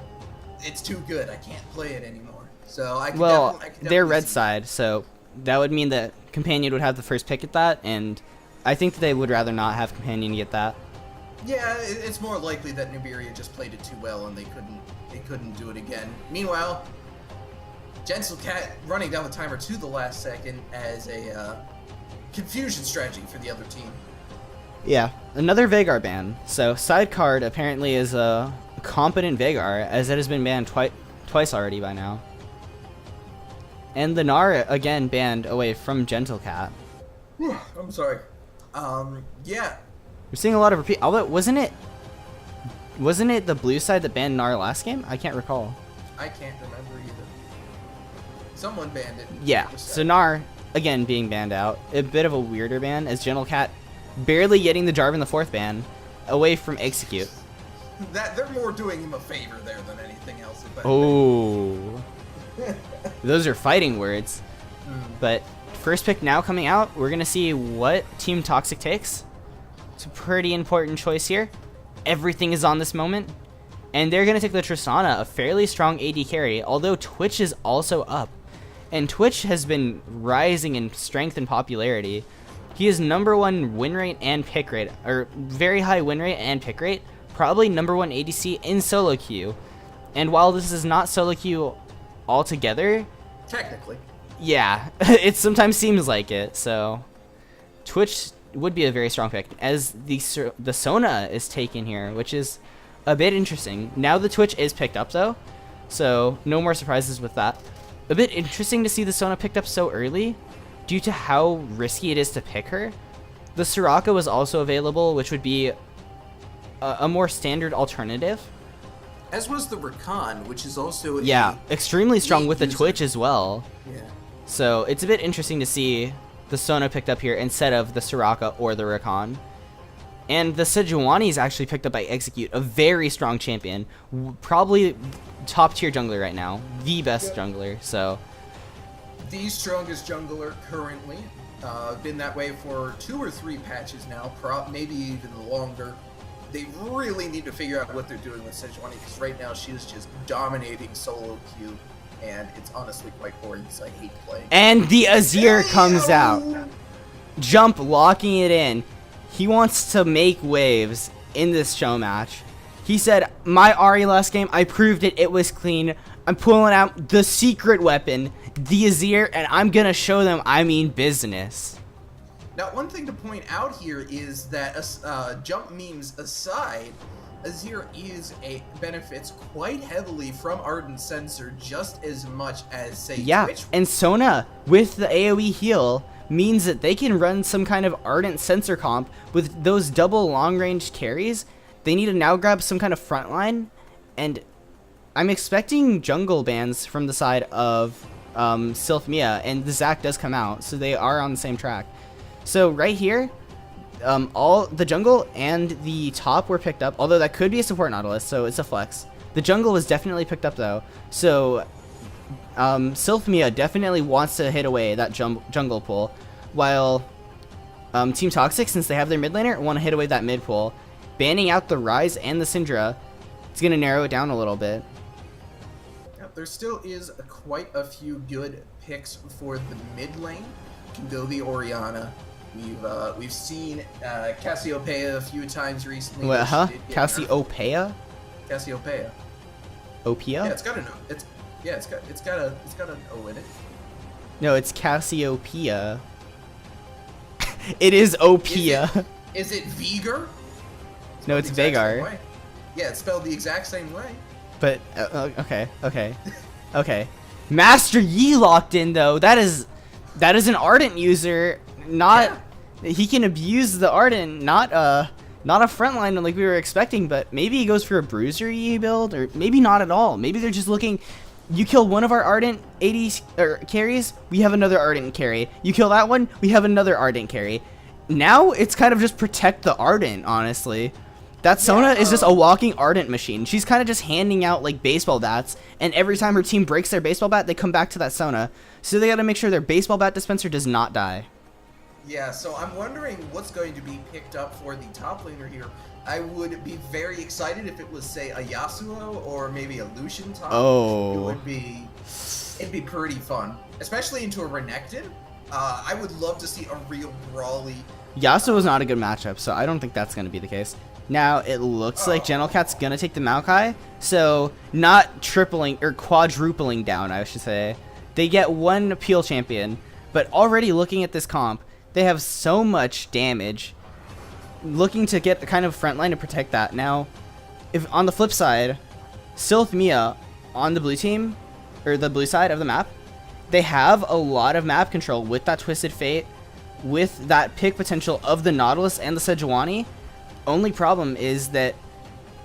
it's too good. I can't play it anymore. So I can definitely they're red see side, so that would mean that Companion would have the first pick at that, and I think that they would rather not have Companion get that. Yeah, it's more likely that Niberia just played it too well and they couldn't do it again. Meanwhile, Cat running down the timer to the last second as a confusion strategy for the other team. Yeah, another Veigar ban. So Sidecard apparently is a competent Veigar, as it has been banned twice already by now. And the Gnar again banned away from Cat. I'm sorry. Yeah. We're seeing a lot of repeat. Although wasn't it the blue side that banned Gnar last game? I can't recall. I can't remember either. Someone banned it. Yeah. So Gnar again being banned out. A bit of a weirder ban, as Cat barely getting the Jarvan the 4th ban away from Execute. That they're more doing him a favor there than anything else. Oh. Those are fighting words. But first pick now coming out. We're gonna see what Team Toxic takes. It's a pretty important choice here. Everything is on this moment. And they're going to take the Tristana, a fairly strong AD carry, although Twitch is also up. And Twitch has been rising in strength and popularity. He is #1 win rate and pick rate, or very high win rate and pick rate, probably #1 ADC in solo queue. And while this is not solo queue altogether, technically, yeah, it sometimes seems like it. So Twitch would be a very strong pick, as the Sona is taken here, which is a bit interesting. Now the Twitch is picked up though, so no more surprises with that. A bit interesting to see the Sona picked up so early due to how risky it is to pick her. The Soraka was also available, which would be a more standard alternative. As was the Rakan, which is also extremely strong with the Twitch as well. Yeah. So it's a bit interesting to see the Sona picked up here instead of the Soraka or the Rakan. And the Sejuani is actually picked up by Execute, a very strong champion. Probably top tier jungler right now. The best jungler, so. The strongest jungler currently. Been that way for 2 or 3 patches now, maybe even longer. They really need to figure out what they're doing with Sejuani, because right now she is just dominating solo queue. And it's honestly quite boring because I hate playing. And the Azir comes out. Jump locking it in. He wants to make waves in this show match. He said, my Ahri last game, I proved it. It was clean. I'm pulling out the secret weapon, the Azir, and I'm going to show them I mean business. Now, one thing to point out here is that jump memes aside, Azir benefits quite heavily from Ardent Sensor just as much as, say, Twitch. And Sona, with the AoE heal, means that they can run some kind of Ardent Sensor comp with those double long-range carries. They need to now grab some kind of frontline, and I'm expecting jungle bans from the side of Silth, and the Zac does come out, so they are on the same track. So right here, all the jungle and the top were picked up, although that could be a support Nautilus, so it's a flex. The jungle was definitely picked up though, so Silth definitely wants to hit away that jungle pull, while Team Toxic, since they have their mid laner, want to hit away that mid pull. Banning out the Ryze and the Syndra, it's going to narrow it down a little bit. Yep, there still is quite a few good picks for the mid lane. Can go the Orianna. We've seen Cassiopeia a few times recently. Cassiopeia? Cassiopeia. Opia? Yeah, it's got an O. It's got an O in it. No, it's Cassiopeia. It is Opia. Is it Veigar? No, it's Veigar. Yeah, it's spelled the exact same way. But okay. Master Yi locked in though. That is an Ardent user, not He can abuse the Ardent, not a frontline like we were expecting, but maybe he goes for a Bruiser EA build, or maybe not at all. Maybe they're just looking. You kill one of our Ardent 80 or carries, we have another Ardent carry. You kill that one, we have another Ardent carry. Now it's kind of just protect the Ardent, honestly. That Sona is just a walking Ardent machine. She's kind of just handing out like baseball bats, and every time her team breaks their baseball bat, they come back to that Sona. So they got to make sure their baseball bat dispenser does not die. Yeah, so I'm wondering what's going to be picked up for the top laner here. I would be very excited if it was, say, a Yasuo or maybe a Lucian top. Oh. It'd be pretty fun, especially into a Renekton. I would love to see a real brawly. Yasuo is not a good matchup, so I don't think that's going to be the case. Now, it looks like Genelcat's going to take the Maokai, so not tripling or quadrupling down, I should say. They get one appeal champion, but already looking at this comp, they have so much damage. Looking to get the kind of front line to protect that. Now, if on the flip side, Silth Mia on the blue team, or the blue side of the map, they have a lot of map control with that Twisted Fate, with that pick potential of the Nautilus and the Sejuani. Only problem is that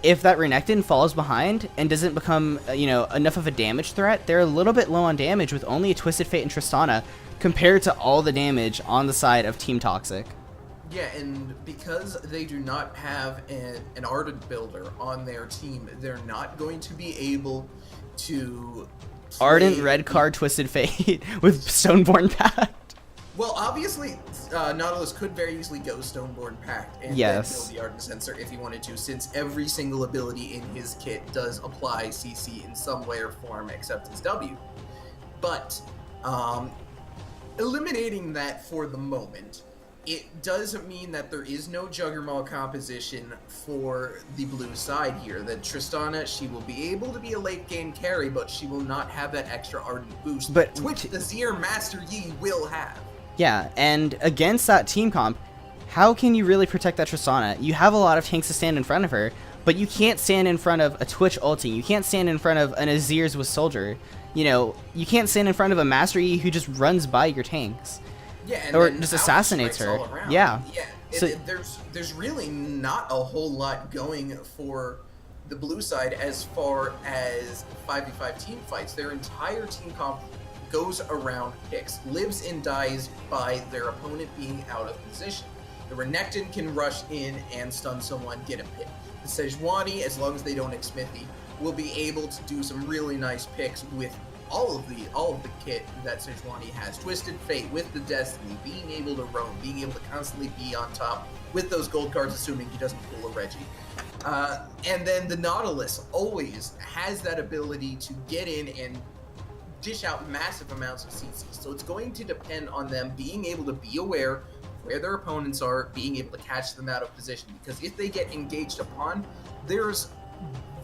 if that Renekton falls behind and doesn't become, enough of a damage threat, they're a little bit low on damage with only a Twisted Fate and Tristana compared to all the damage on the side of Team Toxic. Yeah, and because they do not have an Ardent builder on their team, they're not going to be able to Ardent red card Twisted Fate with Stoneborn Pact. Well, obviously, Nautilus could very easily go Stoneborn Pact and then build the Ardent Sensor if he wanted to, since every single ability in his kit does apply CC in some way or form except his W. But eliminating that for the moment, it does mean that there is no Juggernaut composition for the blue side here. That Tristana, she will be able to be a late game carry, but she will not have that extra Ardent boost, which the Azir Master Yi will have. Yeah, and against that team comp, how can you really protect that Tristana? You have a lot of tanks to stand in front of her, but you can't stand in front of a Twitch ulting. You can't stand in front of an Azir's with Soldier. You can't stand in front of a Master Yi who just runs by your tanks. Yeah, and or just assassinates her. Yeah. So there's really not a whole lot going for the blue side as far as 5v5 team fights. Their entire team comp goes around picks, lives and dies by their opponent being out of position. The Renekton can rush in and stun someone, get a pick. The Sejuani, as long as they don't Xmithie, will be able to do some really nice picks with all of the kit that Sejuani has. Twisted Fate with the Destiny, being able to roam, being able to constantly be on top with those gold cards, assuming he doesn't pull a Reggie. And then the Nautilus always has that ability to get in and dish out massive amounts of CC. So it's going to depend on them being able to be aware where their opponents are, being able to catch them out of position. Because if they get engaged upon, there's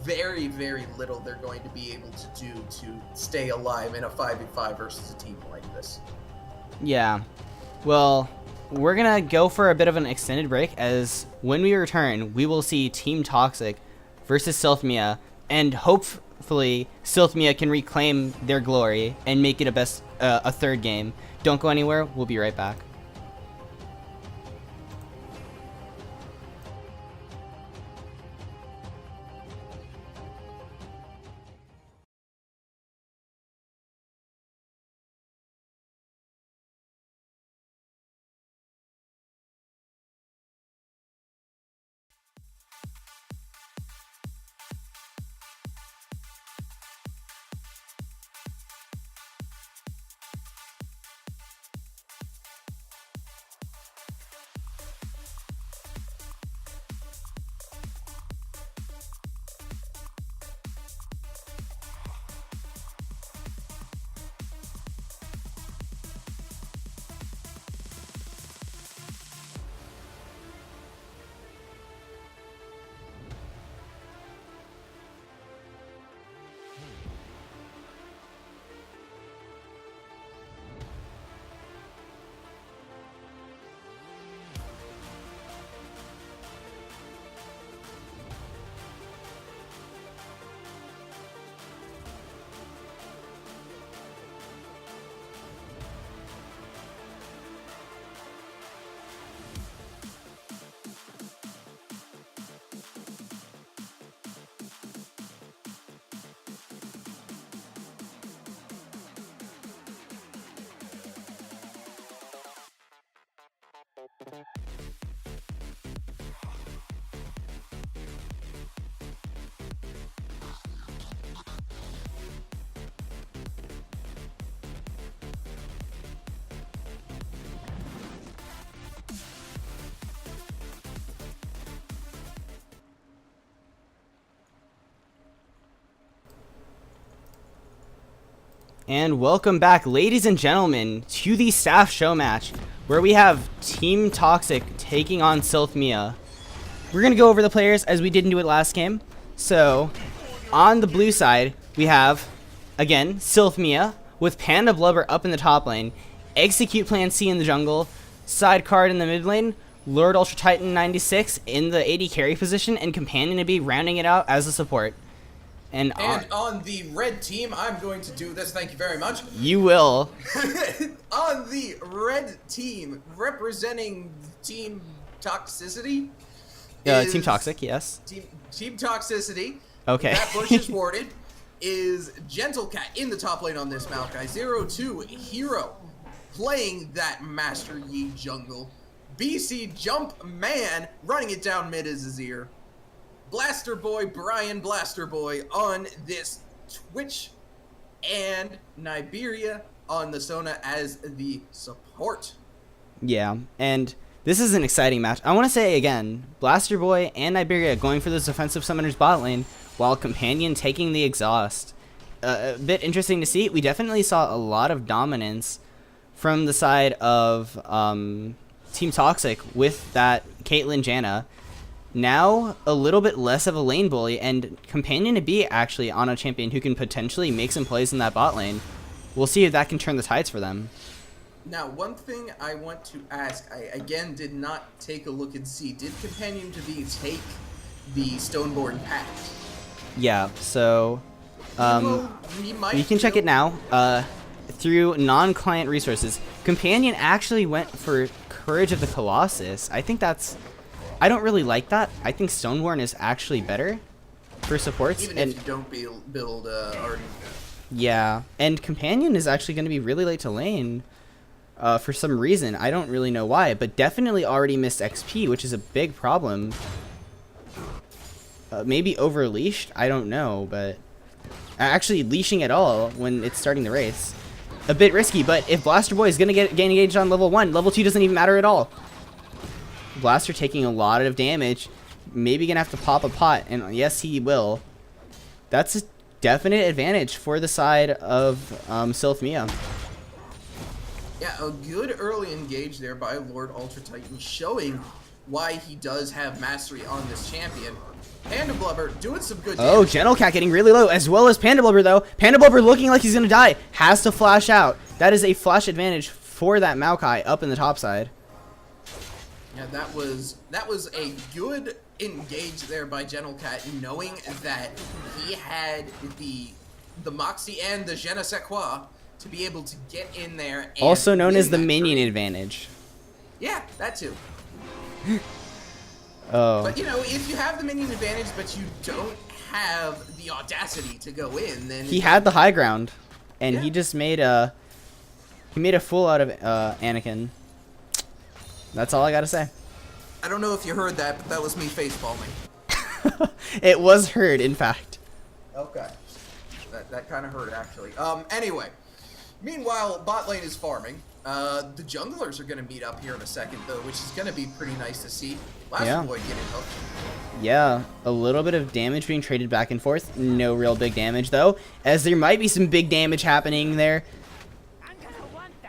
very, very little they're going to be able to do to stay alive in a 5v5 versus a team like this. Yeah. Well, we're going to go for a bit of an extended break, as when we return, we will see Team Toxic versus Silth Mia, and hopefully Silth Mia can reclaim their glory and make it a third game. Don't go anywhere. We'll be right back. And welcome back, ladies and gentlemen, to the staff show match, where we have Team Toxic taking on Silth Mia. We're going to go over the players as we didn't do it last game. So, on the blue side, we have, again, Silth Mia, with Panda Blubber up in the top lane, Execute Plan C in the jungle, Side Card in the mid lane, Lord Ultra Titan 96 in the AD carry position, and Companion to be rounding it out as a support. And on the red team, I'm going to do this. Thank you very much. You will. On the red team, representing Team Toxicity. Team Toxic, yes. Team Toxicity. Okay. That bush is warded. Is Gentle Cat in the top lane on this Maokai. 0-2 Hero playing that Master Yi jungle. BC Jump Man running it down mid is Azir. Blaster Boy, Brian Blaster Boy on this Twitch, and Niberia on the Sona as the support. Yeah, and this is an exciting match. I want to say again, Blaster Boy and Niberia going for this defensive summoner's bot lane, while Companion taking the exhaust. A bit interesting to see. We definitely saw a lot of dominance from the side of Team Toxic with that Caitlyn Janna. Now, a little bit less of a lane bully, and Companion to be actually on a champion who can potentially make some plays in that bot lane. We'll see if that can turn the tides for them. Now, one thing I want to ask, I again did not take a look and see, did Companion to be take the Stoneborn Pact? Yeah, so we can check it now. Through non-client resources, Companion actually went for Courage of the Colossus. I don't really like that. I think Stoneborn is actually better for supports. Even if you don't build Arden. Yeah, and Companion is actually going to be really late to lane for some reason. I don't really know why, but definitely already missed XP, which is a big problem. Maybe over leashed? I don't know, but actually leashing at all when it's starting the race. A bit risky, but if Blaster Boy is going to get engaged on level 1, level 2 doesn't even matter at all. Blaster taking a lot of damage, maybe gonna have to pop a pot, and yes, he will. That's a definite advantage for the side of Silth Mia. Yeah, a good early engage there by Lord Ultra Titan, showing why he does have mastery on this champion. Panda Blubber doing some good damage. Oh, Gentle Cat getting really low, as well as Panda Blubber though. Panda Blubber looking like he's gonna die, has to flash out. That is a flash advantage for that Maokai up in the top side. Yeah, that was a good engage there by Gentle Cat, knowing that he had the Moxie and the Je ne sais quoi to be able to get in there. And also known as the minion advantage. Yeah, that too. Oh. But you know, if you have the minion advantage, but you don't have the audacity to go in, then he had the high ground, and yeah. he just made a fool out of Anakin. That's all I gotta say. I don't know if you heard that, but that was me facepalming. It was heard, in fact. Okay. That kind of hurt, actually. Anyway. Meanwhile, bot lane is farming. The junglers are going to meet up here in a second, though, which is going to be pretty nice to see. Blaster Boy getting hooked. Yeah, a little bit of damage being traded back and forth. No real big damage, though, as there might be some big damage happening there.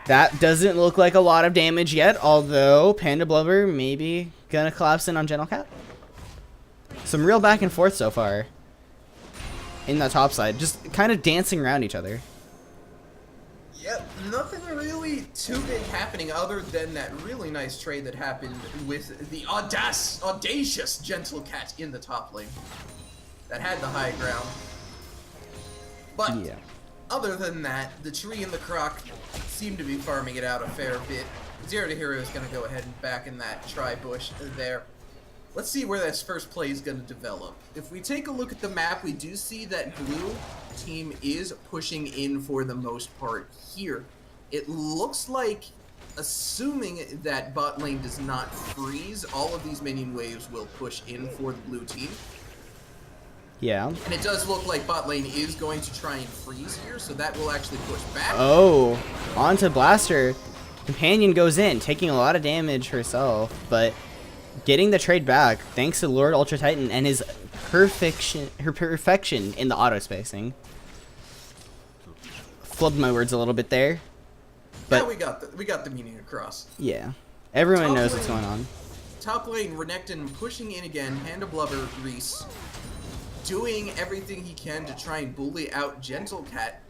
That doesn't look like a lot of damage yet, although Panda Blubber maybe gonna collapse in on Gentle Cat. Some real back and forth so far in the top side, just kind of dancing around each other. Yep, nothing really too big happening other than that really nice trade that happened with the audacious Gentle Cat in the top lane that had the high ground. But yeah. Other than that, the tree and the croc seem to be farming it out a fair bit. Zero to Hero is going to go ahead and back in that tri-bush there. Let's see where this first play is going to develop. If we take a look at the map, we do see that blue team is pushing in for the most part here. It looks like, assuming that bot lane does not freeze, all of these minion waves will push in for the blue team. Yeah. And it does look like bot lane is going to try and freeze here, so that will actually push back. Oh, onto Blaster. Companion goes in, taking a lot of damage herself, but getting the trade back thanks to Lord Ultra Titan and his perfection in the auto spacing. flubbed my words a little bit there. But yeah, we got the meaning across. Yeah. Everyone Top knows lane- what's going on. Top lane, Renekton pushing in again, Panda Blubber, Reese, doing everything he can to try and bully out Gentle Cat.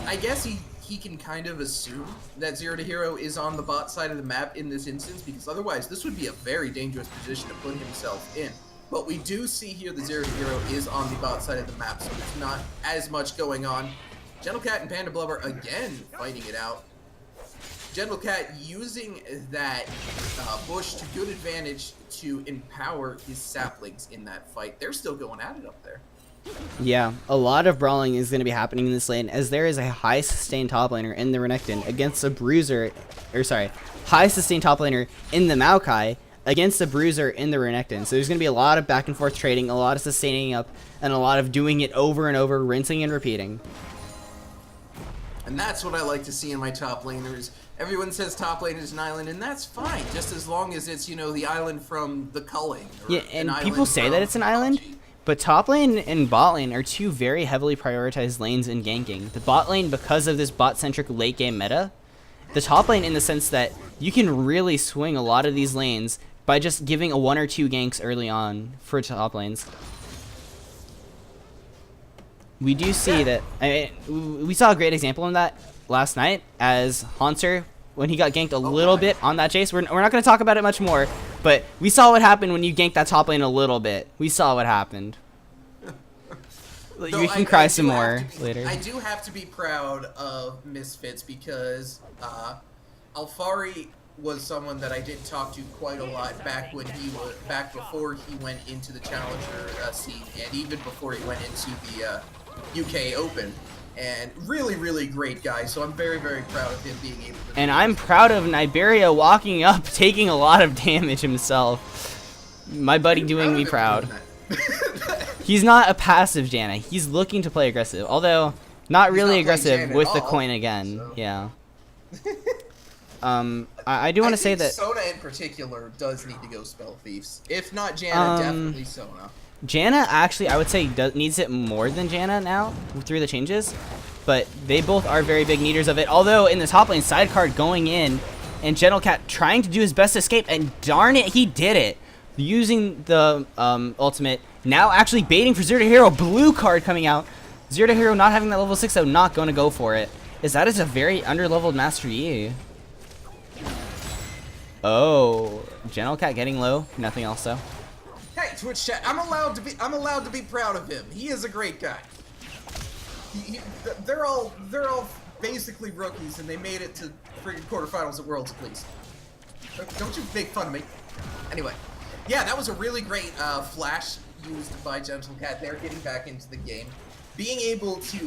I guess he can kind of assume that Zero to Hero is on the bot side of the map in this instance, because otherwise this would be a very dangerous position to put himself in. But we do see here the Zero to Hero is on the bot side of the map, so there's not as much going on. Gentle Cat and Panda Blubber again fighting it out. Gentle Cat using that bush to good advantage to empower his saplings in that fight. They're still going at it up there. Yeah, a lot of brawling is going to be happening in this lane, as there is a high sustained top laner in the Renekton against a bruiser, high sustained top laner in the Maokai against a bruiser in the Renekton. So there's going to be a lot of back and forth trading, a lot of sustaining up, and a lot of doing it over and over, rinsing and repeating. And that's what I like to see in my top laners. Everyone says top lane is an island, and that's fine, just as long as it's, you know, the island from the culling. Or Yeah, and people say that it's an island, but top lane and bot lane are two very heavily prioritized lanes in ganking. The bot lane because of this bot-centric late game meta. The top lane in the sense that you can really swing a lot of these lanes by just giving a 1 or 2 ganks early on for top lanes. We do see that, we saw a great example in that last night as Haunter, when he got ganked a little bit on that chase. We're not going to talk about it much more, but we saw what happened when you ganked that top lane a little bit. We saw what happened. We can cry some more later. I do have to be proud of Misfits because Alfari was someone that I did talk to quite a lot back before he went into the Challenger scene, and even before he went into the UK Open. And really, really great guy, so I'm very, very proud of him being able to... And I'm proud of Niberia walking up, taking a lot of damage himself. My buddy doing me proud. He's not a passive Janna. He's looking to play aggressive, although not really aggressive with the coin again. So. Yeah. I do want to say that Sona in particular does need to go Spell Thieves. If not Janna, definitely Sona. Janna actually, I would say, needs it more than Janna now through the changes, but they both are very big needers of it. Although in the top lane, Sidecard going in and Gentle Cat trying to do his best to escape, and darn it, he did it. Using the ultimate, now actually baiting for Zero to Hero, blue card coming out. Zero to Hero not having that level 6 though, not going to go for it. That is a very under-leveled Master Yi. Oh, Gentle Cat getting low, nothing else though. Hey, Twitch chat, I'm allowed to be proud of him. He is a great guy. They're all basically rookies, and they made it to freaking quarterfinals at Worlds at least. Don't you make fun of me. Anyway, yeah, that was a really great flash used by Gentle Cat there, getting back into the game. Being able to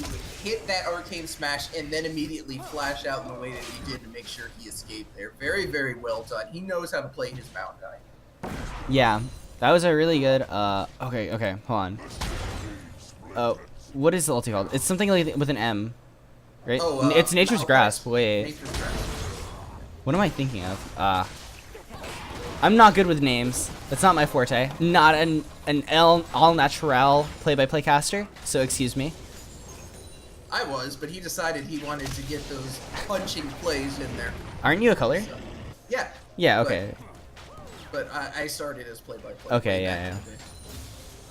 hit that arcane smash and then immediately flash out in the way that he did to make sure he escaped there. Very, very well done. He knows how to play his Maokai. Yeah. That was a really good, okay, hold on. What is the ulti called? It's something like with an M, right? Oh, it's Nature's Grasp, wait. Nature's Grasp. What am I thinking of? I'm not good with names. That's not my forte. Not an all-natural play-by-play caster, so excuse me. I was, but he decided he wanted to get those punching plays in there. Aren't you a color? So, yeah. Yeah, okay. But I started as play-by-play. Okay, yeah.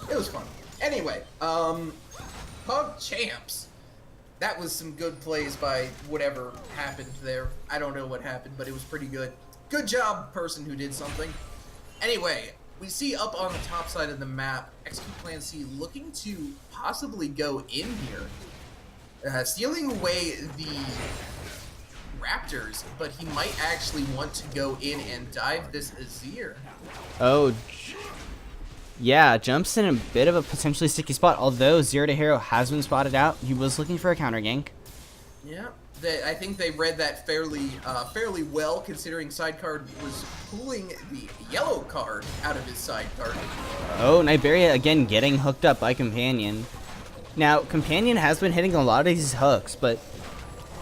It was fun. Anyway, Pug Champs. That was some good plays by whatever happened there. I don't know what happened, but it was pretty good. Good job, person who did something. Anyway, we see up on the top side of the map, Execute Plan C looking to possibly go in here. Stealing away the Raptors, but he might actually want to go in and dive this Azir. Oh, yeah, jumps in a bit of a potentially sticky spot, although Zero to Hero has been spotted out. He was looking for a counter gank. Yeah, I think they read that fairly well, considering Sidecard was pulling the yellow card out of his sidecard. Oh, Niberia again getting hooked up by Companion. Now, Companion has been hitting a lot of these hooks, but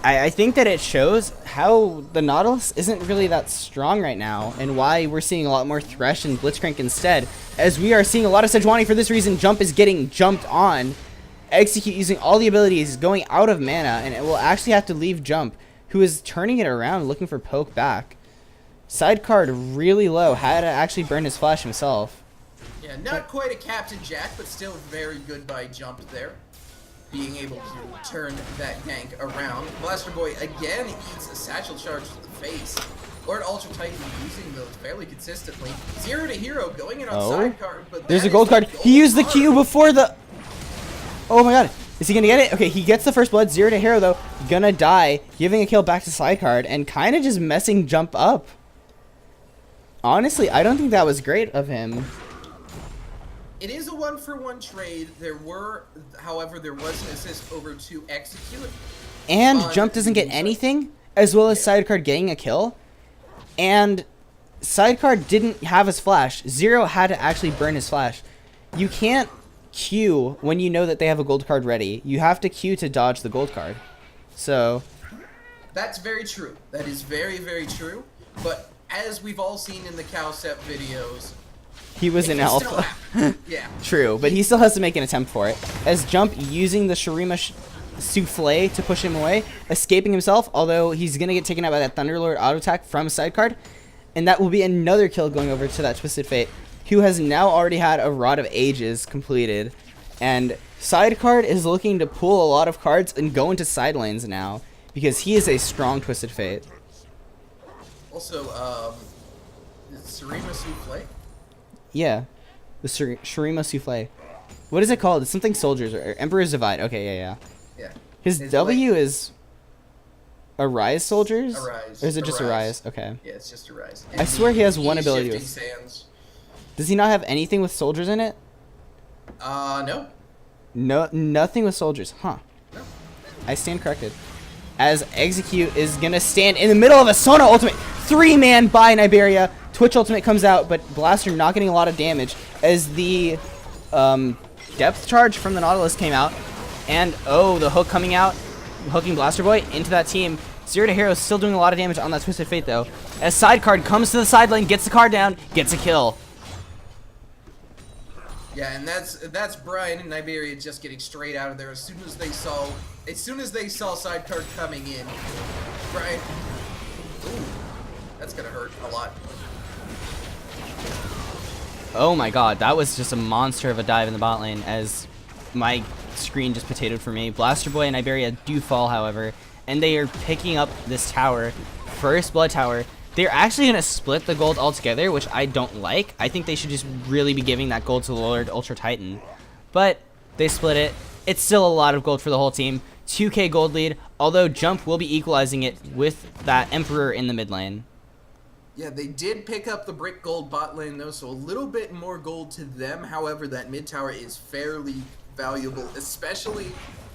I think that it shows how the Nautilus isn't really that strong right now, and why we're seeing a lot more Thresh and Blitzcrank instead, as we are seeing a lot of Sejuani for this reason. Jump is getting jumped on, Execute using all the abilities, going out of mana, and it will actually have to leave Jump, who is turning it around, looking for poke back. Sidecard really low, had to actually burn his flash himself. Yeah, not quite a Captain Jack, but still very good by Jump there. Being able to turn that gank around. Blaster Boy again eats a satchel charge to the face. Lord Ultra Titan using those fairly consistently. 0 to hero going in on Sidecard, but there's a gold card. He used the Q before the... Oh my god. Is he gonna get it? Okay, he gets the first blood. 0 to hero though. Gonna die, giving a kill back to Sidecard, and kind of just messing Jump up. Honestly, I don't think that was great of him. It is a 1-for-1 trade. However, there was an assist over to Execute. And Jump doesn't get anything, as well as Sidecard getting a kill. And Sidecard didn't have his flash. 0 had to actually burn his flash. You can't Q when you know that they have a gold card ready. You have to Q to dodge the gold card. So... That's very true. That is very, very true. But as we've all seen in the Cowstep videos... He was in alpha. Yeah. True, but he still has to make an attempt for it. As Jump using the Shurima Souffle to push him away, escaping himself, although he's going to get taken out by that Thunderlord auto attack from Sidecard. And that will be another kill going over to that Twisted Fate, who has now already had a Rod of Ages completed. And Sidecard is looking to pull a lot of cards and go into side lanes now, because he is a strong Twisted Fate. Also, Shurima Souffle? Yeah, the Shurima Souffle. What is it called? It's something soldiers or Emperor's Divide. Okay, yeah. His W is Arise Soldiers? Arise. Or is it just Arise? Okay. Yeah, it's just Arise. I swear he has one ability with... Sands. Does he not have anything with soldiers in it? No. No, nothing with soldiers. Huh. No. I stand corrected. As Execute is going to stand in the middle of a Sona ultimate. 3-man by Niberia. Twitch ultimate comes out, but Blaster not getting a lot of damage as the depth charge from the Nautilus came out. And, oh, the hook coming out, hooking Blaster Boy into that team. 0 to hero still doing a lot of damage on that Twisted Fate, though. As Sidecard comes to the side lane, gets the card down, gets a kill. Yeah, and that's Brian and Niberia just getting straight out of there as soon as they saw Sidecard coming in. Brian, ooh, that's gonna hurt a lot. Oh my god, that was just a monster of a dive in the bot lane as my screen just potatoed for me. Blaster Boy and Iberia do fall, however, and they are picking up this tower. First blood tower. They're actually going to split the gold altogether, which I don't like. I think they should just really be giving that gold to Lord Ultra Titan. But they split it. It's still a lot of gold for the whole team. 2k gold lead, although Jump will be equalizing it with that Emperor in the mid lane. Yeah, they did pick up the brick gold bot lane, though, so a little bit more gold to them. However, that mid tower is fairly valuable, especially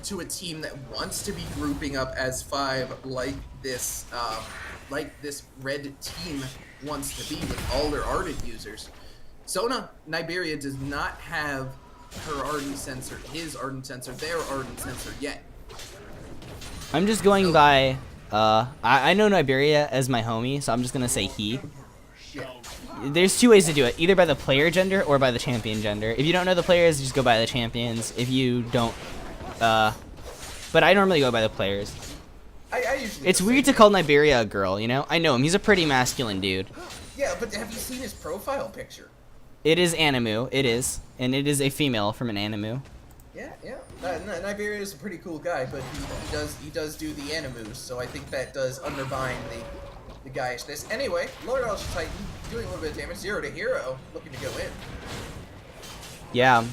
to a team that wants to be grouping up as 5 like this red team wants to be with all their Ardent users. Sona Niberia does not have her Ardent sensor, his Ardent sensor, their Ardent sensor yet. I'm just going by, I know Niberia as my homie, so I'm just going to say he. Yeah. There's 2 ways to do it, either by the player gender or by the champion gender. If you don't know the players, just go by the champions. If you don't, but I normally go by the players. I usually it's weird to call Niberia a girl, you know? I know him. He's a pretty masculine dude. Yeah, but have you seen his profile picture? It is Animu. It is. And it is a female from an Animu. Yeah. Niberia is a pretty cool guy, but he does do the Animus, so I think that does undermine the guyishness. Anyway, Lord Ultra Titan doing a little bit of damage. 0 to hero, looking to go in. Yeah.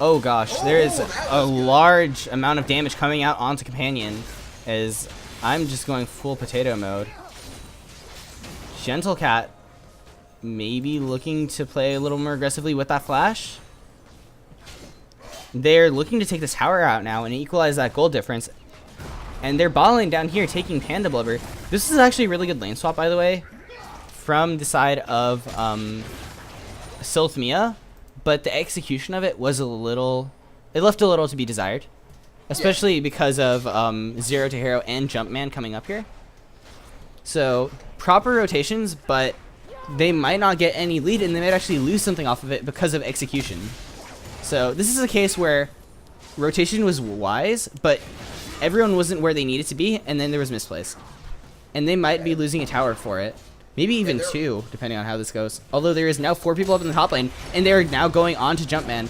Oh gosh, there is a large amount of damage coming out onto Companion as I'm just going full potato mode. Gentle Cat maybe looking to play a little more aggressively with that flash. They're looking to take this tower out now and equalize that gold difference. And they're bottling down here, taking Panda Blubber. This is actually a really good lane swap, by the way, from the side of Silth Mia. But the execution of it was it left a little to be desired. Especially because of 0 to hero and Jumpman coming up here. So, proper rotations, but they might not get any lead and they might actually lose something off of it because of execution. So this is a case where rotation was wise, but everyone wasn't where they needed to be, and then there was misplays. And they might be losing a tower for it. Maybe even 2, depending on how this goes. Although there is now 4 people up in the top lane, and they're now going on to Jumpman.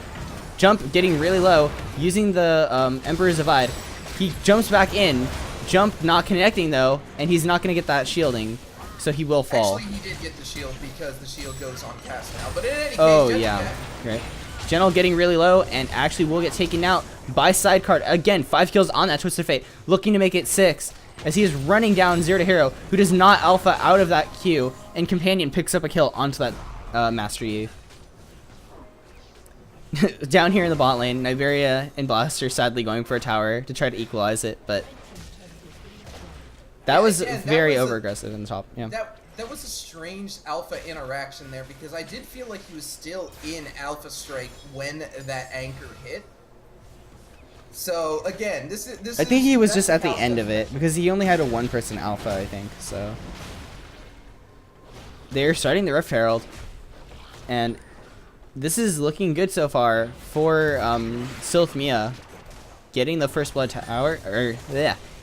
Jump getting really low, using the Emperor's Divide. He jumps back in. Jump not connecting though, and he's not going to get that shielding, so he will fall. Actually, he did get the shield because the shield goes on cast now. But in any case, oh yeah, great. Gentle getting really low, and actually will get taken out by Sidecard. Again, 5 kills on that Twisted Fate, looking to make it 6. As he is running down Zero to Hero, who does not alpha out of that queue, and Companion picks up a kill onto that Master Yi. Down here in the bot lane, Niberia and Blaster sadly going for a tower to try to equalize it, but that was very over-aggressive in the top. Yeah. That was a strange alpha interaction there, because I did feel like he was still in alpha strike when that anchor hit. So again, I think he was just at the end of it, because he only had a 1-person alpha, I think. So they're starting the Rift Herald, and this is looking good so far for Silth Mia getting the first blood tower. Or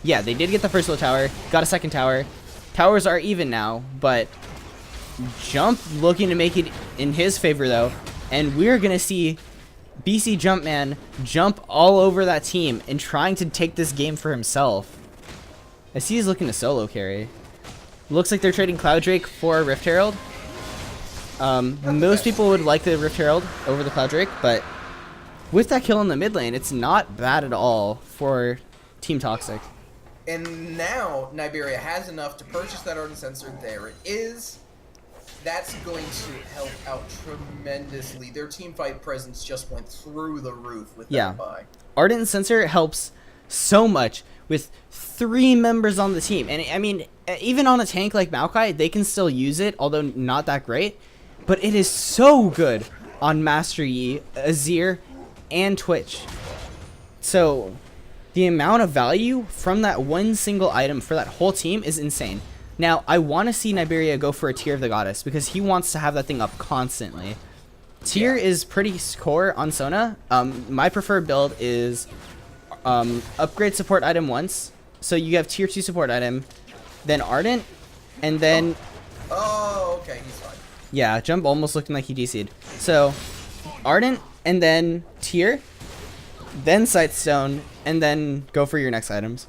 yeah, they did get the first blood tower, got a second tower. Towers are even now, but Jump looking to make it in his favor though, and we're gonna see BC Jumpman jump all over that team and trying to take this game for himself. I see he's looking to solo carry. Looks like they're trading Cloud Drake for Rift Herald. Most people would like the Rift Herald over the Cloud Drake, but with that kill in the mid lane, it's not bad at all for Team Toxic. And now Niberia has enough to purchase that Ardent Sensor. There it is. That's going to help out tremendously. Their team fight presence just went through the roof with that buy. Ardent Sensor helps so much with 3 members on the team. And I mean, even on a tank like Maokai, they can still use it, although not that great. But it is so good on Master Yi, Azir, and Twitch. So the amount of value from that one single item for that whole team is insane. Now, I want to see Niberia go for a Tear of the Goddess, because he wants to have that thing up constantly. Tear is pretty core on Sona. My preferred build is upgrade support item once. So you have tier 2 support item, then Ardent, and then... Oh, okay, he's fine. Yeah, Jump almost looking like he DC'd. So, Ardent, and then Tear, then Sightstone, and then go for your next items.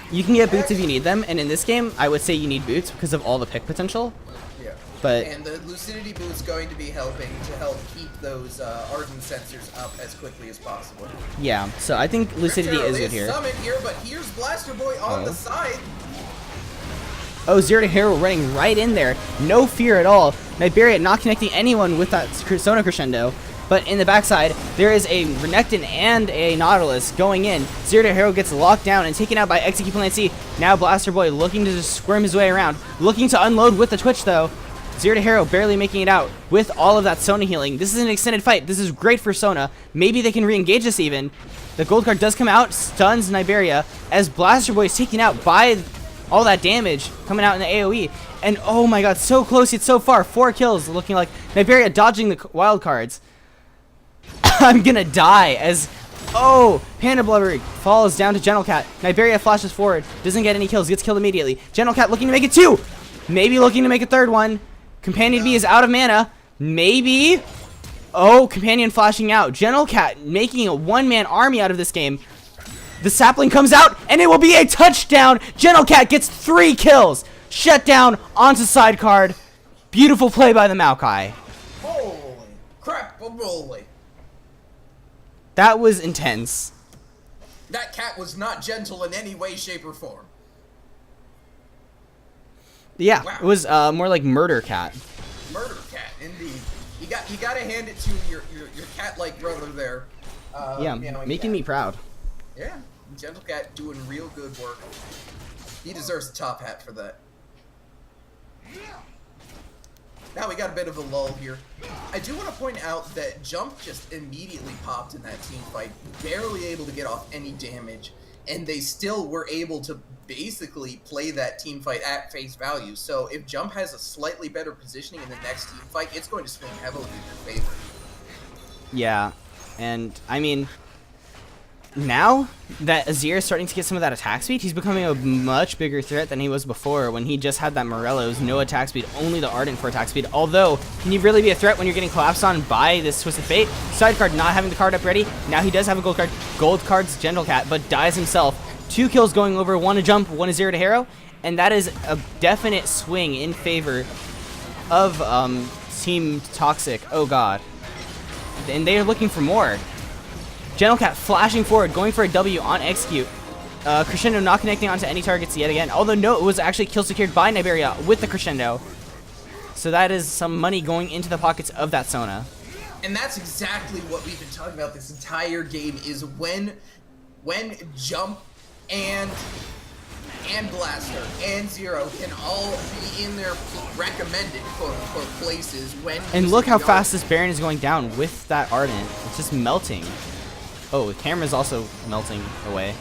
You can get boots if you need them, and in this game, I would say you need boots because of all the pick potential. Yeah. But and the Lucidity boot's going to be helping to help keep those Ardent Sensors up as quickly as possible. Yeah, so I think Lucidity is good here. Summoned here, but here's Blaster Boy on the side. Oh, Zero to Hero running right in there. No fear at all. Niberia not connecting anyone with that Sona Crescendo. But in the backside, there is a Renekton and a Nautilus going in. Zero to Hero gets locked down and taken out by Execute Plan C. Now Blaster Boy looking to just squirm his way around. Looking to unload with the Twitch though. Zero to Hero barely making it out with all of that Sona healing. This is an extended fight. This is great for Sona. Maybe they can re-engage this even. The gold card does come out, stuns Niberia, as Blaster Boy is taken out by all that damage coming out in the AoE. And oh my god, so close yet so far. 4 kills, looking like Niberia dodging the wild cards. I'm gonna die as... Oh! Panda Blubber falls down to Gentlecat. Niberia flashes forward. Doesn't get any kills. Gets killed immediately. Gentlecat looking to make it 2! Maybe looking to make a 3rd one. Companion B is out of mana. Maybe... Oh, Companion flashing out. Gentlecat making a 1-man army out of this game. The sapling comes out, and it will be a touchdown! Gentlecat gets 3 kills! Shut down onto side card. Beautiful play by the Maokai. Holy crap, holy. That was intense. That cat was not gentle in any way, shape, or form. Yeah, wow. It was more like Murder Cat. Murder Cat, indeed. You gotta hand it to your cat-like brother there. Making me proud. Yeah, Gentle Cat doing real good work. He deserves a top hat for that. Now we got a bit of a lull here. I do want to point out that Jump just immediately popped in that team fight, barely able to get off any damage, and they still were able to basically play that team fight at face value. So if Jump has a slightly better positioning in the next team fight, it's going to swing heavily in their favor. Yeah, And, I mean, now that Azir is starting to get some of that attack speed, he's becoming a much bigger threat than he was before when he just had that Morello's, no attack speed, only the Ardent for attack speed. Although, can you really be a threat when you're getting collapsed on by this Twisted Fate? Sidecard not having the card up ready. Now he does have a gold card. Gold card's Gentle Cat, but dies himself. 2 kills going over, 1 to jump, 1 to 0 to hero. And that is a definite swing in favor of Team Toxic. Oh god. And they are looking for more. Gentle Cat flashing forward, going for a W on execute. Crescendo not connecting onto any targets yet again. Although no, it was actually kill secured by Niberia with the Crescendo. So that is some money going into the pockets of that Sona. And that's exactly what we've been talking about this entire game, is when Jump and Blaster and Zero can all be in their recommended quote-unquote places when... And look how fast this Baron is going down with that Ardent. It's just melting. Oh, the camera's also melting away.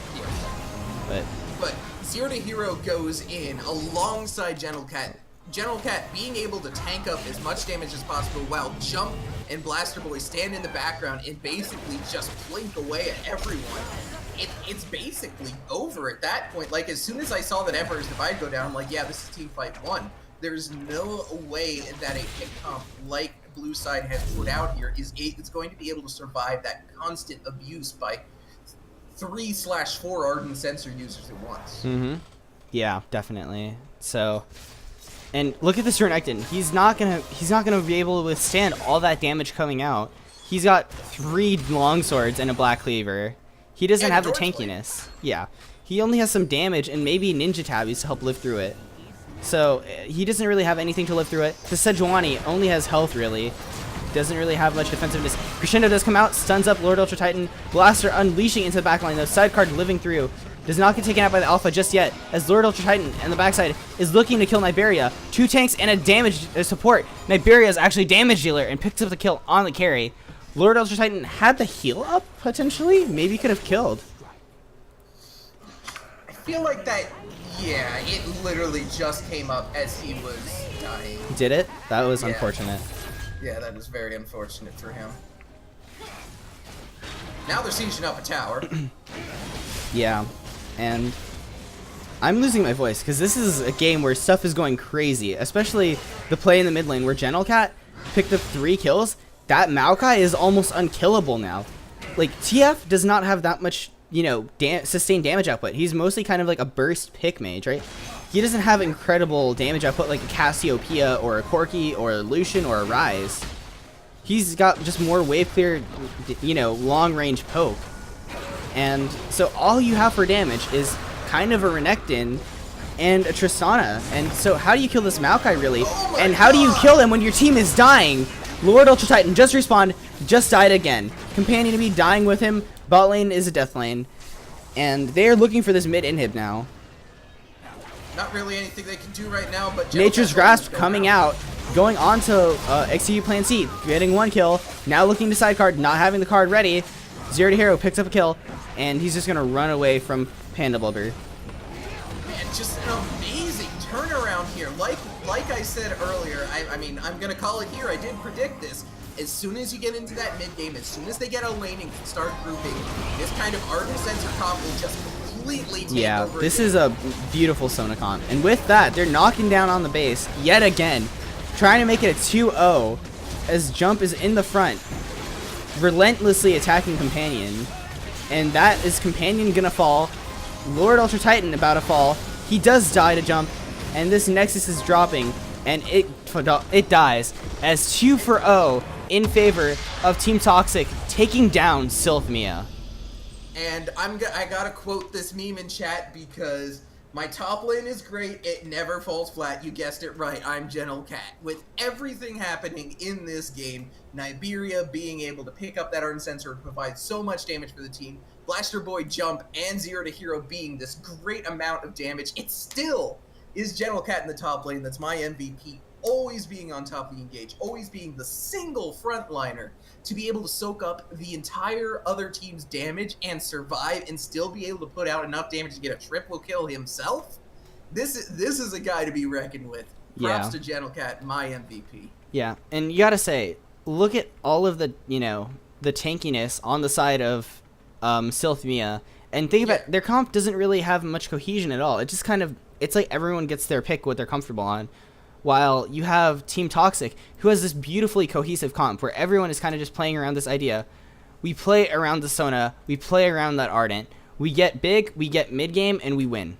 But Zero to Hero goes in alongside Gentle Cat. Gentle Cat being able to tank up as much damage as possible while Jump and Blaster Boy stand in the background and basically just blink away at everyone. It's basically over at that point. Like, as soon as I saw that Emperor's Divide go down, I'm like, yeah, this is Team Fight 1. There's no way that a pick comp like Blue Side has put out here is going to be able to survive that constant abuse by 3/4 Ardent Sensor users at once. Mm-hmm. Yeah, definitely. So, and look at this Renekton. He's not gonna be able to withstand all that damage coming out. He's got 3 longswords and a Black Cleaver. He doesn't have the tankiness. Yeah. He only has some damage and maybe Ninja Tabbies to help live through it. So, he doesn't really have anything to live through it. The Sejuani only has health, really. Doesn't really have much defensiveness. Crescendo does come out, stuns up Lord Ultra Titan. Blaster unleashing into the backline, though. Sidecard living through. Does not get taken out by the Alpha just yet, as Lord Ultra Titan and the backside is looking to kill Niberia. 2 tanks and a damage support. Niberia is actually damage dealer and picks up the kill on the carry. Lord Ultra Titan had the heal up, potentially? Maybe could have killed. I feel like that, yeah, it literally just came up as he was dying. Did it? That was unfortunate. Yeah, that is very unfortunate for him. Now they're sieging up a tower. Yeah, and I'm losing my voice because this is a game where stuff is going crazy, especially the play in the mid lane where Gentle Cat picked up 3 kills. That Maokai is almost unkillable now. Like, TF does not have that much, you know, sustained damage output. He's mostly kind of like a burst pick mage, right? He doesn't have incredible damage output like a Cassiopeia or a Corki or a Lucian or a Ryze. He's got just more wave clear, you know, long range poke. And so all you have for damage is kind of a Renekton and a Tristana. And so how do you kill this Maokai really? And how do you kill him when your team is dying? Lord Ultra Titan just respawned, just died again. Companion to me dying with him. Bot lane is a death lane. And they're looking for this mid inhib now. Not really anything they can do right now, but Nature's Grasp coming out, going on to XCU Plan C, getting 1 kill. Now looking to sidecard, not having the card ready. Zero to Hero picks up a kill, and he's just gonna run away from Panda Blubber. Man, just an amazing turnaround here. Like I said earlier, I mean, I'm gonna call it here. I did predict this. As soon as you get into that mid game, as soon as they get a lane and start grouping, this kind of Ardent Sensor comp will just completely take over. This is a beautiful Sona comp. And with that, they're knocking down on the base yet again, trying to make it a 2-0 as Jump is in the front, relentlessly attacking Companion. And that is Companion gonna fall. Lord Ultra Titan about to fall. He does die to Jump, and this Nexus is dropping, and it dies as 2-0 in favor of Team Toxic taking down Silth Mia. And I gotta quote this meme in chat because my top lane is great, it never falls flat, you guessed it right, I'm Gentle Cat. With everything happening in this game, Niberia being able to pick up that Ardent Sensor and provide so much damage for the team, Blaster Boy Jump and Zero to Hero being this great amount of damage, it still is Gentle Cat in the top lane that's my MVP, always being on top of the engage, always being the single frontliner to be able to soak up the entire other team's damage and survive and still be able to put out enough damage to get a triple kill himself. This is a guy to be reckoned with. Props to Gentle Cat, my MVP. Yeah, and you gotta say, look at all of the, you know, the tankiness on the side of Silth Mia. And think about their comp doesn't really have much cohesion at all. It just kind of, it's like everyone gets their pick what they're comfortable on. While you have Team Toxic, who has this beautifully cohesive comp where everyone is kind of just playing around this idea. We play around the Sona, we play around that Ardent, we get big, we get mid game, and we win.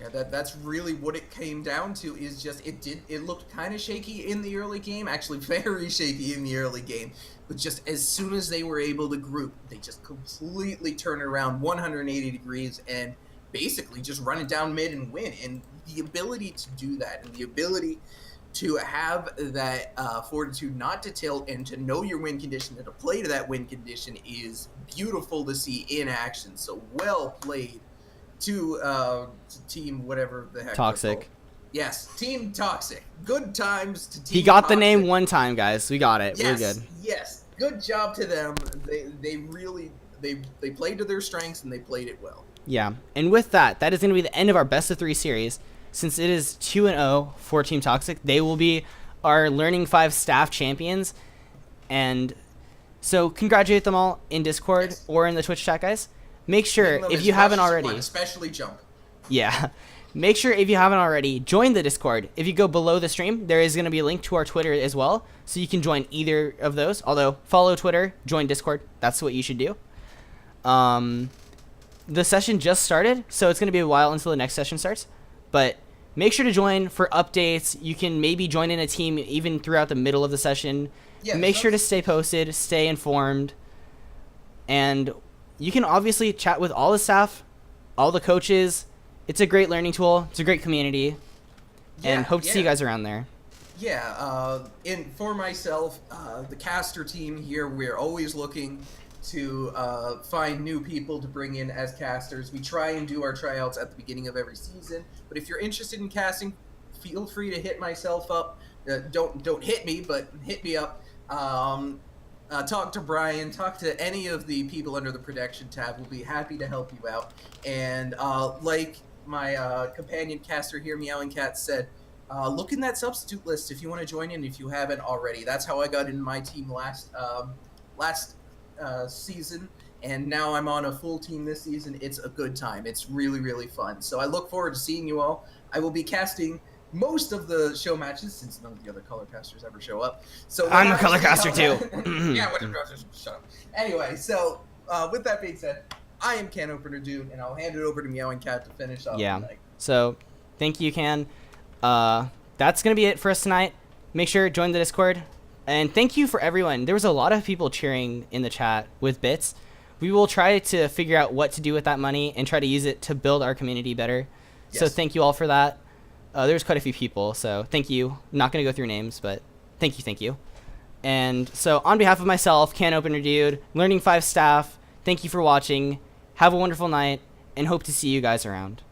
Yeah, that's really what it came down to. Is just it looked kind of shaky in the early game, actually very shaky in the early game. But just as soon as they were able to group, they just completely turned around 180 degrees and basically just run it down mid and win. And the ability to do that, and the ability to have that fortitude not to tilt and to know your win condition and to play to that win condition is beautiful to see in action. So well played to Team whatever the heck. Toxic. Yes, Team Toxic. Good times to Team He got Toxic. the name one time, guys. We got it. Yes, We're good. yes. Good job to them. They really they played to their strengths and they played it well. Yeah. And with that, that is going to be the end of our best of 3 series. Since it is 2-0 for Team Toxic, they will be our Learning 5 staff champions. And so congratulate them all in Discord or in the Twitch chat, guys. Make sure if you haven't already, especially Jump. Yeah. Make sure if you haven't already, join the Discord. If you go below the stream, there is going to be a link to our Twitter as well, so you can join either of those. Although, follow Twitter, join Discord. That's what you should do. The session just started, so it's going to be a while until the next session starts. But make sure to join for updates. You can maybe join in a team even throughout the middle of the session. Yeah, make sure to stay posted, stay informed. And you can obviously chat with all the staff, all the coaches. It's a great learning tool. It's a great community. And hope to see you guys around there. Yeah, for myself, the caster team here, we're always looking to find new people to bring in as casters. We try and do our tryouts at the beginning of every season. But if you're interested in casting, feel free to hit myself up. Don't hit me, but hit me up. Talk to Brian, talk to any of the people under the production tab. We'll be happy to help you out. And like my companion caster here, Meowing Cat, said, look in that substitute list if you want to join in if you haven't already. That's how I got in my team last season, and now I'm on a full team this season. It's a good time. It's really, really fun. So I look forward to seeing you all. I will be casting most of the show matches since none of the other color casters ever show up. So I'm a color caster too. Yeah, whatever. Shut up. Anyway, so with that being said, I am Can Opener Dude, and I'll hand it over to Meowing Cat to finish up tonight. So thank you, Can. That's gonna be it for us tonight. Make sure to join the Discord, and thank you for everyone. There was a lot of people cheering in the chat with bits. We will try to figure out what to do with that money and try to use it to build our community better. Yes. So thank you all for that. There's quite a few people, so thank you. I'm not going to go through names, but thank you. And so on behalf of myself, Can Opener Dude, Learning 5 staff, thank you for watching. Have a wonderful night, and hope to see you guys around.